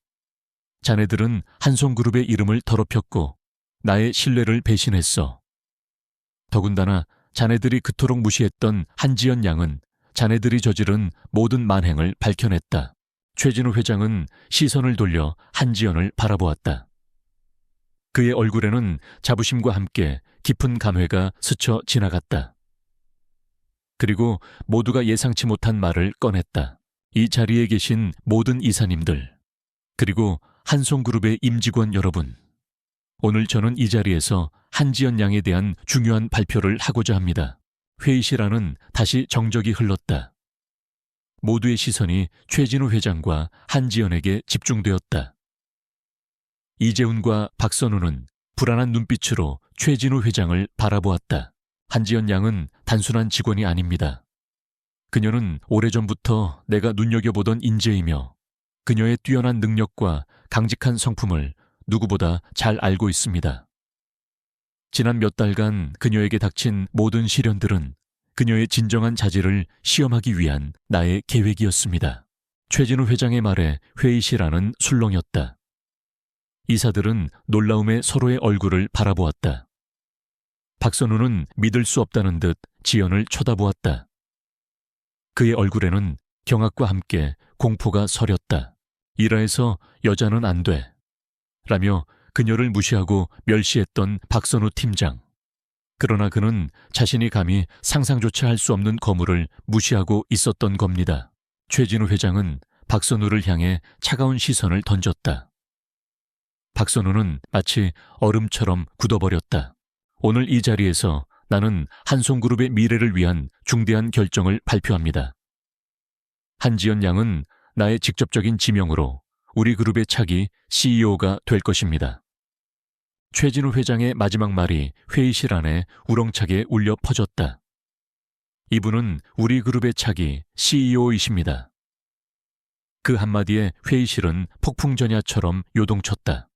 자네들은 한송그룹의 이름을 더럽혔고 나의 신뢰를 배신했어. 더군다나 자네들이 그토록 무시했던 한지연 양은 자네들이 저지른 모든 만행을 밝혀냈다. 최진우 회장은 시선을 돌려 한지연을 바라보았다. 그의 얼굴에는 자부심과 함께 깊은 감회가 스쳐 지나갔다. 그리고 모두가 예상치 못한 말을 꺼냈다. 이 자리에 계신 모든 이사님들, 그리고 한송그룹의 임직원 여러분, 오늘 저는 이 자리에서 한지연 양에 대한 중요한 발표를 하고자 합니다. 회의실 안은 다시 정적이 흘렀다. 모두의 시선이 최진우 회장과 한지연에게 집중되었다. 이재훈과 박선우는 불안한 눈빛으로 최진우 회장을 바라보았다. 한지연 양은 단순한 직원이 아닙니다. 그녀는 오래전부터 내가 눈여겨보던 인재이며 그녀의 뛰어난 능력과 강직한 성품을 누구보다 잘 알고 있습니다. 지난 몇 달간 그녀에게 닥친 모든 시련들은 그녀의 진정한 자질을 시험하기 위한 나의 계획이었습니다. 최진우 회장의 말에 회의실 안은 술렁였다. 이사들은 놀라움에 서로의 얼굴을 바라보았다. 박선우는 믿을 수 없다는 듯 지연을 쳐다보았다. 그의 얼굴에는 경악과 함께 공포가 서렸다. 일하에서 여자는 안 돼. 라며 그녀를 무시하고 멸시했던 박선우 팀장. 그러나 그는 자신이 감히 상상조차 할 수 없는 거물을 무시하고 있었던 겁니다. 최진우 회장은 박선우를 향해 차가운 시선을 던졌다. 박선우는 마치 얼음처럼 굳어버렸다. 오늘 이 자리에서 나는 한송그룹의 미래를 위한 중대한 결정을 발표합니다. 한지연 양은 나의 직접적인 지명으로 우리 그룹의 차기 CEO가 될 것입니다. 최진우 회장의 마지막 말이 회의실 안에 우렁차게 울려 퍼졌다. 이분은 우리 그룹의 차기 CEO이십니다. 그 한마디에 회의실은 폭풍전야처럼 요동쳤다.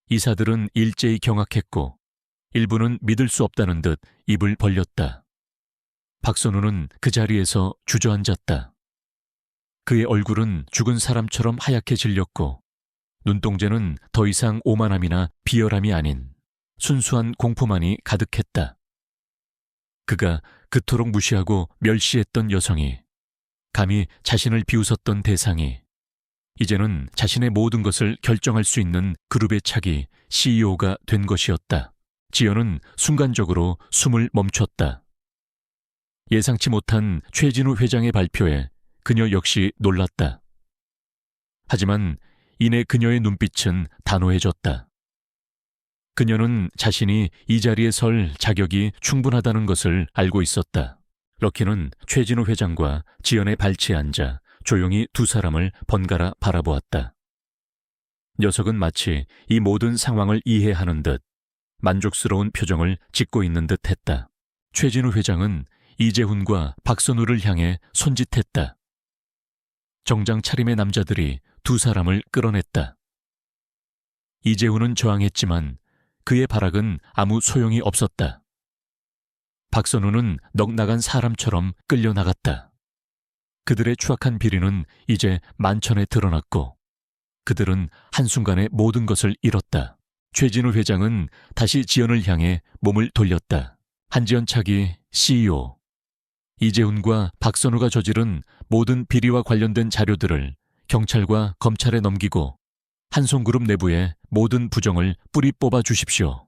이사들은 일제히 경악했고 일부는 믿을 수 없다는 듯 입을 벌렸다. 박선우는 그 자리에서 주저앉았다. 그의 얼굴은 죽은 사람처럼 하얗게 질렸고 눈동자는 더 이상 오만함이나 비열함이 아닌 순수한 공포만이 가득했다. 그가 그토록 무시하고 멸시했던 여성이, 감히 자신을 비웃었던 대상이, 이제는 자신의 모든 것을 결정할 수 있는 그룹의 차기 CEO가 된 것이었다. 지연은 순간적으로 숨을 멈췄다. 예상치 못한 최진우 회장의 발표에 그녀 역시 놀랐다. 하지만 이내 그녀의 눈빛은 단호해졌다. 그녀는 자신이 이 자리에 설 자격이 충분하다는 것을 알고 있었다. 럭키는 최진우 회장과 지연의 발치에 앉아 조용히 두 사람을 번갈아 바라보았다. 녀석은 마치 이 모든 상황을 이해하는 듯 만족스러운 표정을 짓고 있는 듯 했다. 최진우 회장은 이재훈과 박선우를 향해 손짓했다. 정장 차림의 남자들이 두 사람을 끌어냈다. 이재훈은 저항했지만 그의 발악은 아무 소용이 없었다. 박선우는 넋나간 사람처럼 끌려나갔다. 그들의 추악한 비리는 이제 만천에 드러났고 그들은 한순간에 모든 것을 잃었다. 최진우 회장은 다시 지연을 향해 몸을 돌렸다. 한지연 차기 CEO. 이재훈과 박선우가 저지른 모든 비리와 관련된 자료들을 경찰과 검찰에 넘기고 한송그룹 내부의 모든 부정을 뿌리 뽑아 주십시오.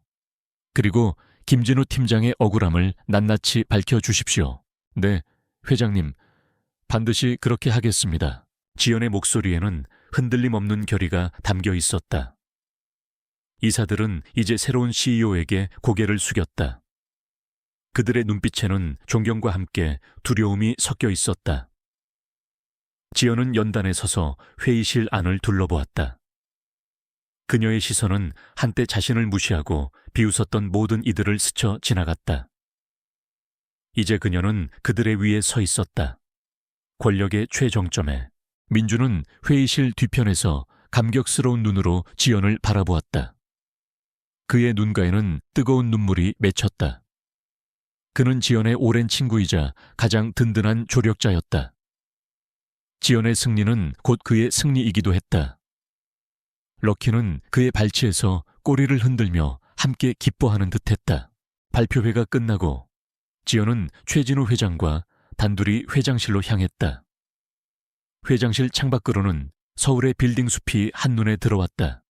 그리고 김진우 팀장의 억울함을 낱낱이 밝혀주십시오. 네, 회장님. 반드시 그렇게 하겠습니다. 지연의 목소리에는 흔들림 없는 결의가 담겨 있었다. 이사들은 이제 새로운 CEO에게 고개를 숙였다. 그들의 눈빛에는 존경과 함께 두려움이 섞여 있었다. 지연은 연단에 서서 회의실 안을 둘러보았다. 그녀의 시선은 한때 자신을 무시하고 비웃었던 모든 이들을 스쳐 지나갔다. 이제 그녀는 그들의 위에 서 있었다. 권력의 최정점에. 민주는 회의실 뒤편에서 감격스러운 눈으로 지연을 바라보았다. 그의 눈가에는 뜨거운 눈물이 맺혔다. 그는 지연의 오랜 친구이자 가장 든든한 조력자였다. 지연의 승리는 곧 그의 승리이기도 했다. 럭키는 그의 발치에서 꼬리를 흔들며 함께 기뻐하는 듯했다. 발표회가 끝나고 지연은 최진우 회장과 단둘이 회장실로 향했다. 회장실 창밖으로는 서울의 빌딩 숲이 한눈에 들어왔다.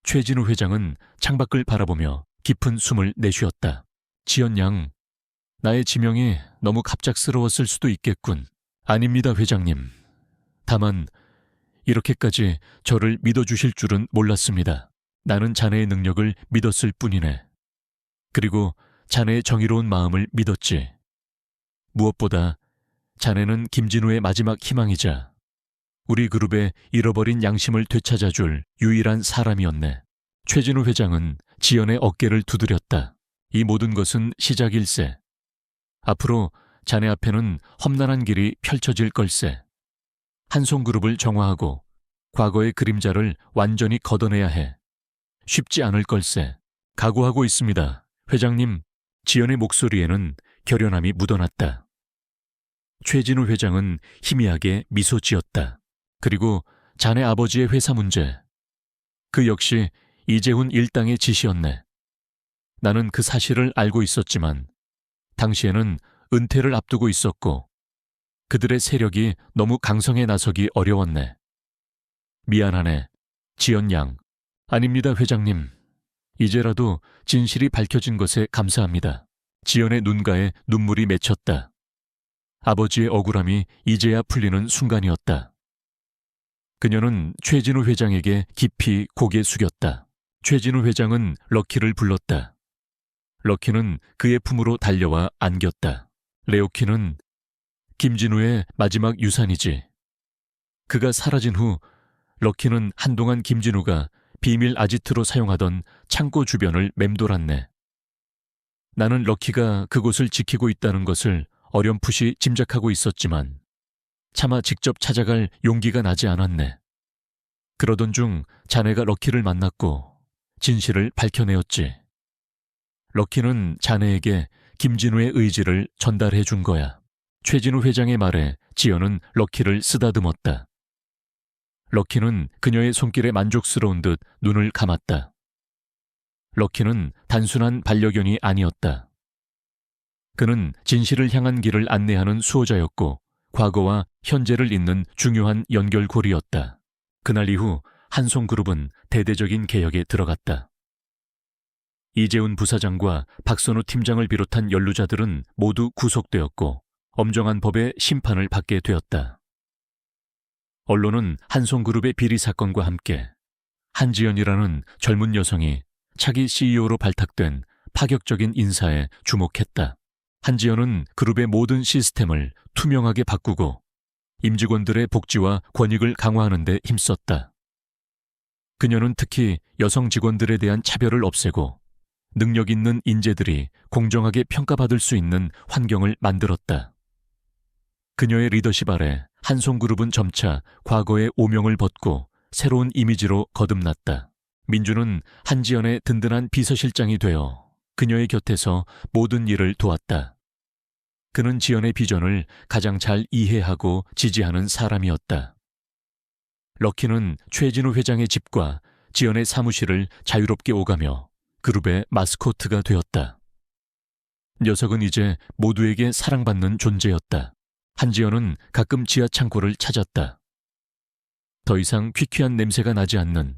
최진우 회장은 창밖을 바라보며 깊은 숨을 내쉬었다. 지연 양, 나의 지명이 너무 갑작스러웠을 수도 있겠군. 아닙니다, 회장님. 다만 이렇게까지 저를 믿어주실 줄은 몰랐습니다. 나는 자네의 능력을 믿었을 뿐이네. 그리고 자네의 정의로운 마음을 믿었지. 무엇보다 자네는 김진우의 마지막 희망이자 우리 그룹의 잃어버린 양심을 되찾아줄 유일한 사람이었네. 최진우 회장은 지연의 어깨를 두드렸다. 이 모든 것은 시작일세. 앞으로 자네 앞에는 험난한 길이 펼쳐질 걸세. 한송그룹을 정화하고 과거의 그림자를 완전히 걷어내야 해. 쉽지 않을 걸세. 각오하고 있습니다. 회장님, 지연의 목소리에는 결연함이 묻어났다. 최진우 회장은 희미하게 미소 지었다. 그리고 자네 아버지의 회사 문제. 그 역시 이재훈 일당의 지시였네. 나는 그 사실을 알고 있었지만 당시에는 은퇴를 앞두고 있었고 그들의 세력이 너무 강성에 나서기 어려웠네. 미안하네. 지연 양. 아닙니다, 회장님. 이제라도 진실이 밝혀진 것에 감사합니다. 지연의 눈가에 눈물이 맺혔다. 아버지의 억울함이 이제야 풀리는 순간이었다. 그녀는 최진우 회장에게 깊이 고개 숙였다. 최진우 회장은 럭키를 불렀다. 럭키는 그의 품으로 달려와 안겼다. 레오키는 김진우의 마지막 유산이지. 그가 사라진 후 럭키는 한동안 김진우가 비밀 아지트로 사용하던 창고 주변을 맴돌았네. 나는 럭키가 그곳을 지키고 있다는 것을 어렴풋이 짐작하고 있었지만 차마 직접 찾아갈 용기가 나지 않았네. 그러던 중 자네가 럭키를 만났고 진실을 밝혀내었지. 럭키는 자네에게 김진우의 의지를 전달해 준 거야. 최진우 회장의 말에 지연은 럭키를 쓰다듬었다. 럭키는 그녀의 손길에 만족스러운 듯 눈을 감았다. 럭키는 단순한 반려견이 아니었다. 그는 진실을 향한 길을 안내하는 수호자였고 과거와 현재를 잇는 중요한 연결고리였다. 그날 이후 한송그룹은 대대적인 개혁에 들어갔다. 이재훈 부사장과 박선우 팀장을 비롯한 연루자들은 모두 구속되었고 엄정한 법의 심판을 받게 되었다. 언론은 한송그룹의 비리 사건과 함께 한지연이라는 젊은 여성이 차기 CEO로 발탁된 파격적인 인사에 주목했다. 한지연은 그룹의 모든 시스템을 투명하게 바꾸고 임직원들의 복지와 권익을 강화하는 데 힘썼다. 그녀는 특히 여성 직원들에 대한 차별을 없애고 능력 있는 인재들이 공정하게 평가받을 수 있는 환경을 만들었다. 그녀의 리더십 아래 한송그룹은 점차 과거의 오명을 벗고 새로운 이미지로 거듭났다. 민주는 한지연의 든든한 비서실장이 되어 그녀의 곁에서 모든 일을 도왔다. 그는 지연의 비전을 가장 잘 이해하고 지지하는 사람이었다. 럭키는 최진우 회장의 집과 지연의 사무실을 자유롭게 오가며 그룹의 마스코트가 되었다. 녀석은 이제 모두에게 사랑받는 존재였다. 한지연은 가끔 지하 창고를 찾았다. 더 이상 퀴퀴한 냄새가 나지 않는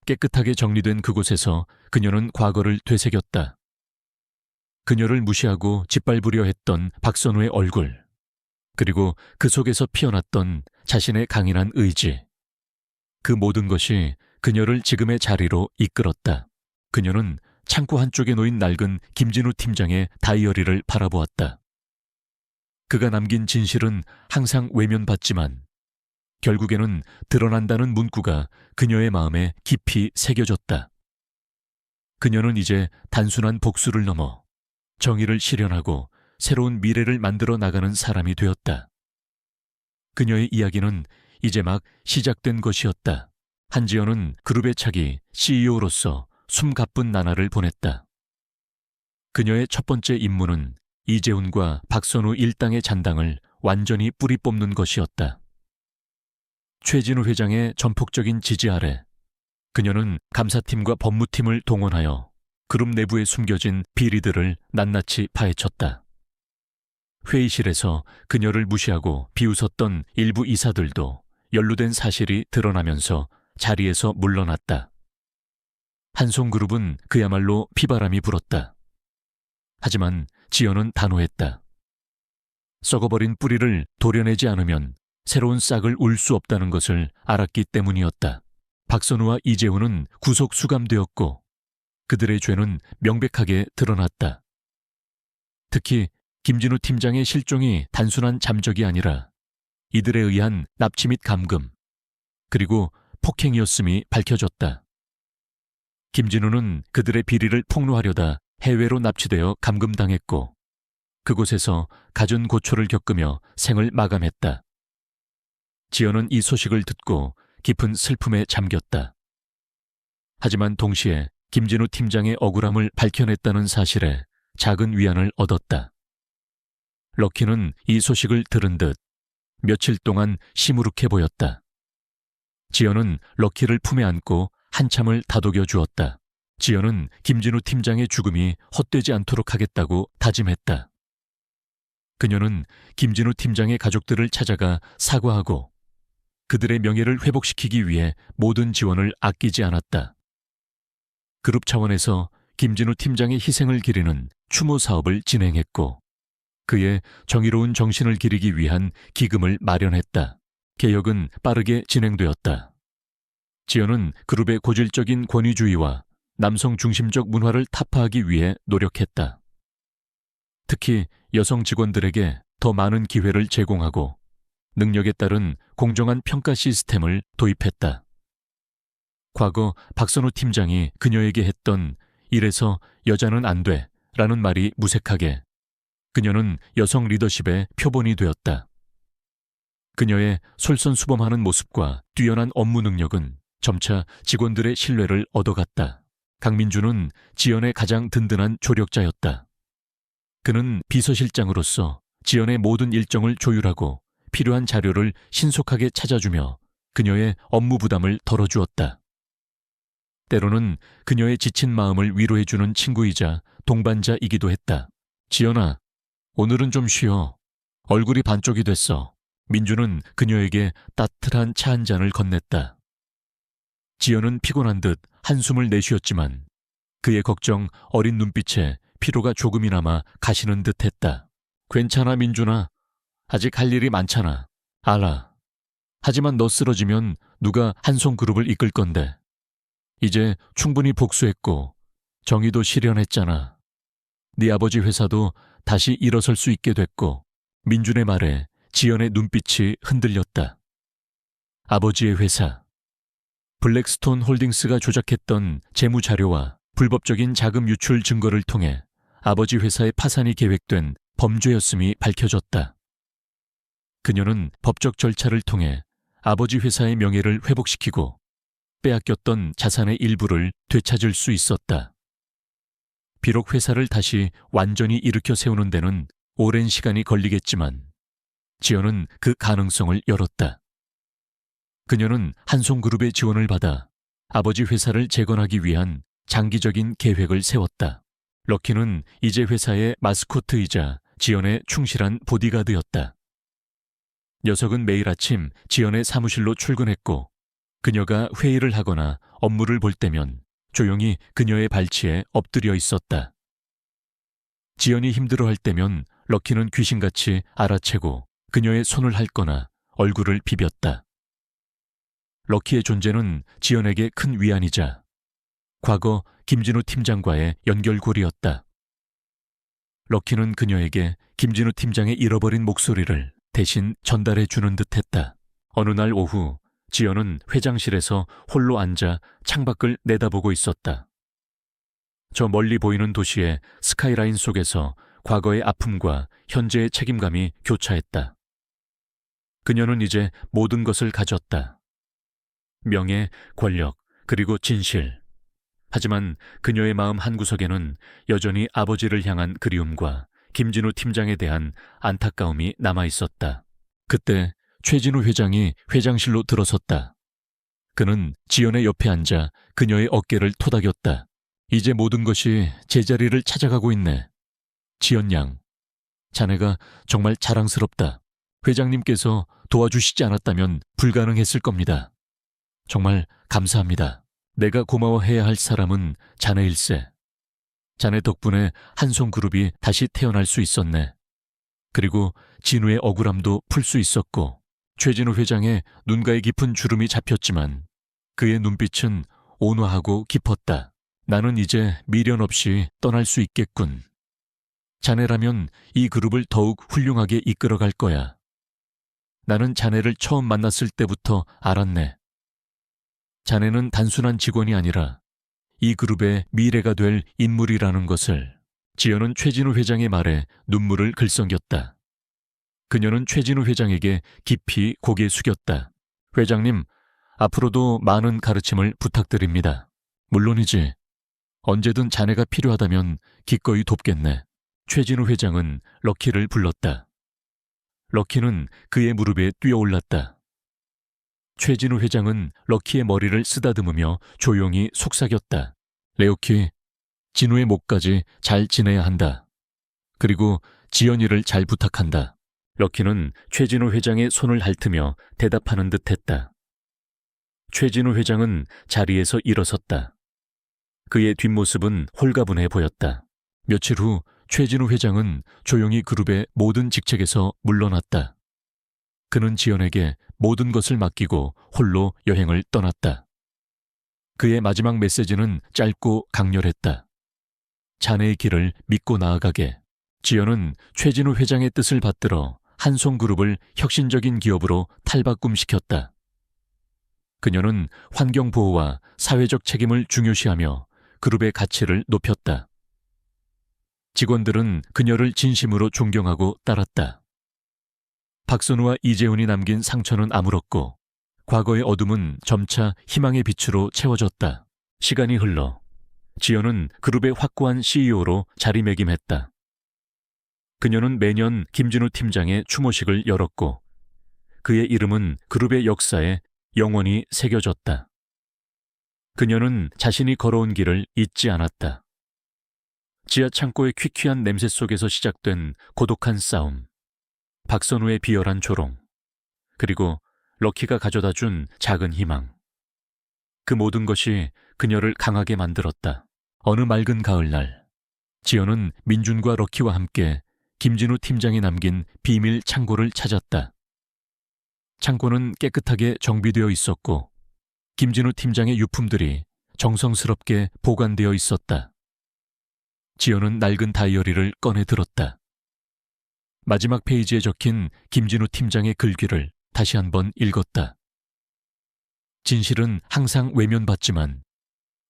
깨끗하게 정리된 그곳에서 그녀는 과거를 되새겼다. 그녀를 무시하고 짓밟으려 했던 박선우의 얼굴, 그리고 그 속에서 피어났던 자신의 강인한 의지. 그 모든 것이 그녀를 지금의 자리로 이끌었다. 그녀는 창고 한쪽에 놓인 낡은 김진우 팀장의 다이어리를 바라보았다. 그가 남긴 진실은 항상 외면받지만 결국에는 드러난다는 문구가 그녀의 마음에 깊이 새겨졌다. 그녀는 이제 단순한 복수를 넘어 정의를 실현하고 새로운 미래를 만들어 나가는 사람이 되었다. 그녀의 이야기는 이제 막 시작된 것이었다. 한지연은 그룹의 차기 CEO로서 숨가쁜 나날을 보냈다. 그녀의 첫 번째 임무는 이재훈과 박선우 일당의 잔당을 완전히 뿌리 뽑는 것이었다. 최진우 회장의 전폭적인 지지 아래 그녀는 감사팀과 법무팀을 동원하여 그룹 내부에 숨겨진 비리들을 낱낱이 파헤쳤다. 회의실에서 그녀를 무시하고 비웃었던 일부 이사들도 연루된 사실이 드러나면서 자리에서 물러났다. 한송그룹은 그야말로 피바람이 불었다. 하지만 지연은 단호했다. 썩어버린 뿌리를 도려내지 않으면 새로운 싹을 울 수 없다는 것을 알았기 때문이었다. 박선우와 이재훈은 구속 수감되었고 그들의 죄는 명백하게 드러났다. 특히 김진우 팀장의 실종이 단순한 잠적이 아니라 이들에 의한 납치 및 감금, 그리고 폭행이었음이 밝혀졌다. 김진우는 그들의 비리를 폭로하려다 해외로 납치되어 감금당했고 그곳에서 갖은 고초를 겪으며 생을 마감했다. 지연은 이 소식을 듣고 깊은 슬픔에 잠겼다. 하지만 동시에 김진우 팀장의 억울함을 밝혀냈다는 사실에 작은 위안을 얻었다. 럭키는 이 소식을 들은 듯 며칠 동안 시무룩해 보였다. 지연은 럭키를 품에 안고 한참을 다독여 주었다. 지연은 김진우 팀장의 죽음이 헛되지 않도록 하겠다고 다짐했다. 그녀는 김진우 팀장의 가족들을 찾아가 사과하고 그들의 명예를 회복시키기 위해 모든 지원을 아끼지 않았다. 그룹 차원에서 김진우 팀장의 희생을 기리는 추모 사업을 진행했고 그의 정의로운 정신을 기리기 위한 기금을 마련했다. 개혁은 빠르게 진행되었다. 지연은 그룹의 고질적인 권위주의와 남성 중심적 문화를 타파하기 위해 노력했다. 특히 여성 직원들에게 더 많은 기회를 제공하고 능력에 따른 공정한 평가 시스템을 도입했다. 과거 박선우 팀장이 그녀에게 했던 이래서 여자는 안 돼 라는 말이 무색하게 그녀는 여성 리더십의 표본이 되었다. 그녀의 솔선수범하는 모습과 뛰어난 업무 능력은 점차 직원들의 신뢰를 얻어갔다. 강민주는 지연의 가장 든든한 조력자였다. 그는 비서실장으로서 지연의 모든 일정을 조율하고 필요한 자료를 신속하게 찾아주며 그녀의 업무 부담을 덜어주었다. 때로는 그녀의 지친 마음을 위로해주는 친구이자 동반자이기도 했다. 지연아, 오늘은 좀 쉬어. 얼굴이 반쪽이 됐어. 민주는 그녀에게 따뜻한 차 한 잔을 건넸다. 지연은 피곤한 듯 한숨을 내쉬었지만 그의 걱정 어린 눈빛에 피로가 조금이나마 가시는 듯했다. 괜찮아 민준아. 아직 할 일이 많잖아. 알아. 하지만 너 쓰러지면 누가 한송그룹을 이끌 건데. 이제 충분히 복수했고 정의도 실현했잖아. 네 아버지 회사도 다시 일어설 수 있게 됐고. 민준의 말에 지연의 눈빛이 흔들렸다. 아버지의 회사. 블랙스톤 홀딩스가 조작했던 재무자료와 불법적인 자금 유출 증거를 통해 아버지 회사의 파산이 계획된 범죄였음이 밝혀졌다. 그녀는 법적 절차를 통해 아버지 회사의 명예를 회복시키고 빼앗겼던 자산의 일부를 되찾을 수 있었다. 비록 회사를 다시 완전히 일으켜 세우는 데는 오랜 시간이 걸리겠지만 지연은 그 가능성을 열었다. 그녀는 한송그룹의 지원을 받아 아버지 회사를 재건하기 위한 장기적인 계획을 세웠다. 럭키는 이제 회사의 마스코트이자 지연의 충실한 보디가드였다. 녀석은 매일 아침 지연의 사무실로 출근했고 그녀가 회의를 하거나 업무를 볼 때면 조용히 그녀의 발치에 엎드려 있었다. 지연이 힘들어할 때면 럭키는 귀신같이 알아채고 그녀의 손을 핥거나 얼굴을 비볐다. 럭키의 존재는 지연에게 큰 위안이자 과거 김진우 팀장과의 연결고리였다. 럭키는 그녀에게 김진우 팀장의 잃어버린 목소리를 대신 전달해 주는 듯했다. 어느 날 오후 지연은 회장실에서 홀로 앉아 창밖을 내다보고 있었다. 저 멀리 보이는 도시의 스카이라인 속에서 과거의 아픔과 현재의 책임감이 교차했다. 그녀는 이제 모든 것을 가졌다. 명예, 권력, 그리고 진실. 하지만 그녀의 마음 한구석에는 여전히 아버지를 향한 그리움과 김진우 팀장에 대한 안타까움이 남아있었다. 그때 최진우 회장이 회장실로 들어섰다. 그는 지연의 옆에 앉아 그녀의 어깨를 토닥였다. 이제 모든 것이 제자리를 찾아가고 있네. 지연 양, 자네가 정말 자랑스럽다. 회장님께서 도와주시지 않았다면 불가능했을 겁니다. 정말 감사합니다. 내가 고마워해야 할 사람은 자네일세. 자네 덕분에 한송그룹이 다시 태어날 수 있었네. 그리고 진우의 억울함도 풀 수 있었고 최진우 회장의 눈가에 깊은 주름이 잡혔지만 그의 눈빛은 온화하고 깊었다. 나는 이제 미련 없이 떠날 수 있겠군. 자네라면 이 그룹을 더욱 훌륭하게 이끌어갈 거야. 나는 자네를 처음 만났을 때부터 알았네. 자네는 단순한 직원이 아니라 이 그룹의 미래가 될 인물이라는 것을. 지연은 최진우 회장의 말에 눈물을 글썽였다. 그녀는 최진우 회장에게 깊이 고개 숙였다. 회장님, 앞으로도 많은 가르침을 부탁드립니다. 물론이지. 언제든 자네가 필요하다면 기꺼이 돕겠네. 최진우 회장은 럭키를 불렀다. 럭키는 그의 무릎에 뛰어올랐다. 최진우 회장은 럭키의 머리를 쓰다듬으며 조용히 속삭였다. 레오키, 진우의 목까지 잘 지내야 한다. 그리고 지연이를 잘 부탁한다. 럭키는 최진우 회장의 손을 핥으며 대답하는 듯했다. 최진우 회장은 자리에서 일어섰다. 그의 뒷모습은 홀가분해 보였다. 며칠 후 최진우 회장은 조용히 그룹의 모든 직책에서 물러났다. 그는 지연에게 모든 것을 맡기고 홀로 여행을 떠났다. 그의 마지막 메시지는 짧고 강렬했다. 자네의 길을 믿고 나아가게. 지연은 최진우 회장의 뜻을 받들어 한송그룹을 혁신적인 기업으로 탈바꿈시켰다. 그녀는 환경보호와 사회적 책임을 중요시하며 그룹의 가치를 높였다. 직원들은 그녀를 진심으로 존경하고 따랐다. 박선우와 이재훈이 남긴 상처는 아물었고 과거의 어둠은 점차 희망의 빛으로 채워졌다. 시간이 흘러 지연은 그룹의 확고한 CEO로 자리매김했다. 그녀는 매년 김진우 팀장의 추모식을 열었고 그의 이름은 그룹의 역사에 영원히 새겨졌다. 그녀는 자신이 걸어온 길을 잊지 않았다. 지하 창고의 퀴퀴한 냄새 속에서 시작된 고독한 싸움, 박선우의 비열한 조롱, 그리고 럭키가 가져다 준 작은 희망. 그 모든 것이 그녀를 강하게 만들었다. 어느 맑은 가을날, 지연은 민준과 럭키와 함께 김진우 팀장이 남긴 비밀 창고를 찾았다. 창고는 깨끗하게 정비되어 있었고 김진우 팀장의 유품들이 정성스럽게 보관되어 있었다. 지연은 낡은 다이어리를 꺼내 들었다. 마지막 페이지에 적힌 김진우 팀장의 글귀를 다시 한번 읽었다. 진실은 항상 외면받지만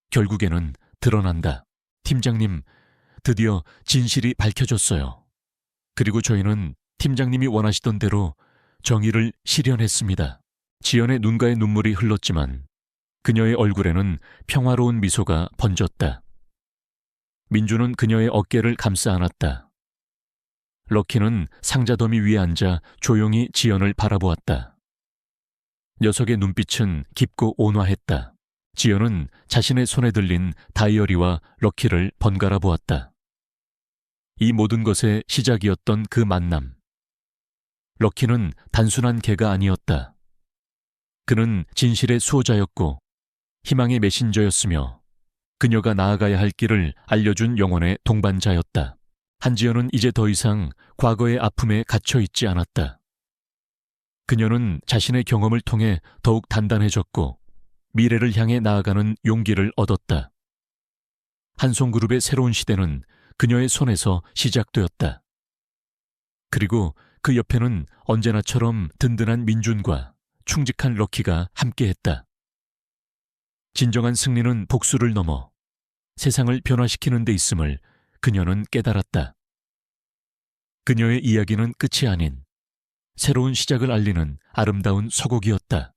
결국에는 드러난다. 팀장님, 드디어 진실이 밝혀졌어요. 그리고 저희는 팀장님이 원하시던 대로 정의를 실현했습니다. 지연의 눈가에 눈물이 흘렀지만 그녀의 얼굴에는 평화로운 미소가 번졌다. 민주는 그녀의 어깨를 감싸 안았다. 럭키는 상자 더미 위에 앉아 조용히 지연을 바라보았다. 녀석의 눈빛은 깊고 온화했다. 지연은 자신의 손에 들린 다이어리와 럭키를 번갈아 보았다. 이 모든 것의 시작이었던 그 만남. 럭키는 단순한 개가 아니었다. 그는 진실의 수호자였고 희망의 메신저였으며 그녀가 나아가야 할 길을 알려준 영혼의 동반자였다. 한지연은 이제 더 이상 과거의 아픔에 갇혀 있지 않았다. 그녀는 자신의 경험을 통해 더욱 단단해졌고 미래를 향해 나아가는 용기를 얻었다. 한송그룹의 새로운 시대는 그녀의 손에서 시작되었다. 그리고 그 옆에는 언제나처럼 든든한 민준과 충직한 럭키가 함께했다. 진정한 승리는 복수를 넘어 세상을 변화시키는 데 있음을 그녀는 깨달았다. 그녀의 이야기는 끝이 아닌 새로운 시작을 알리는 아름다운 서곡이었다.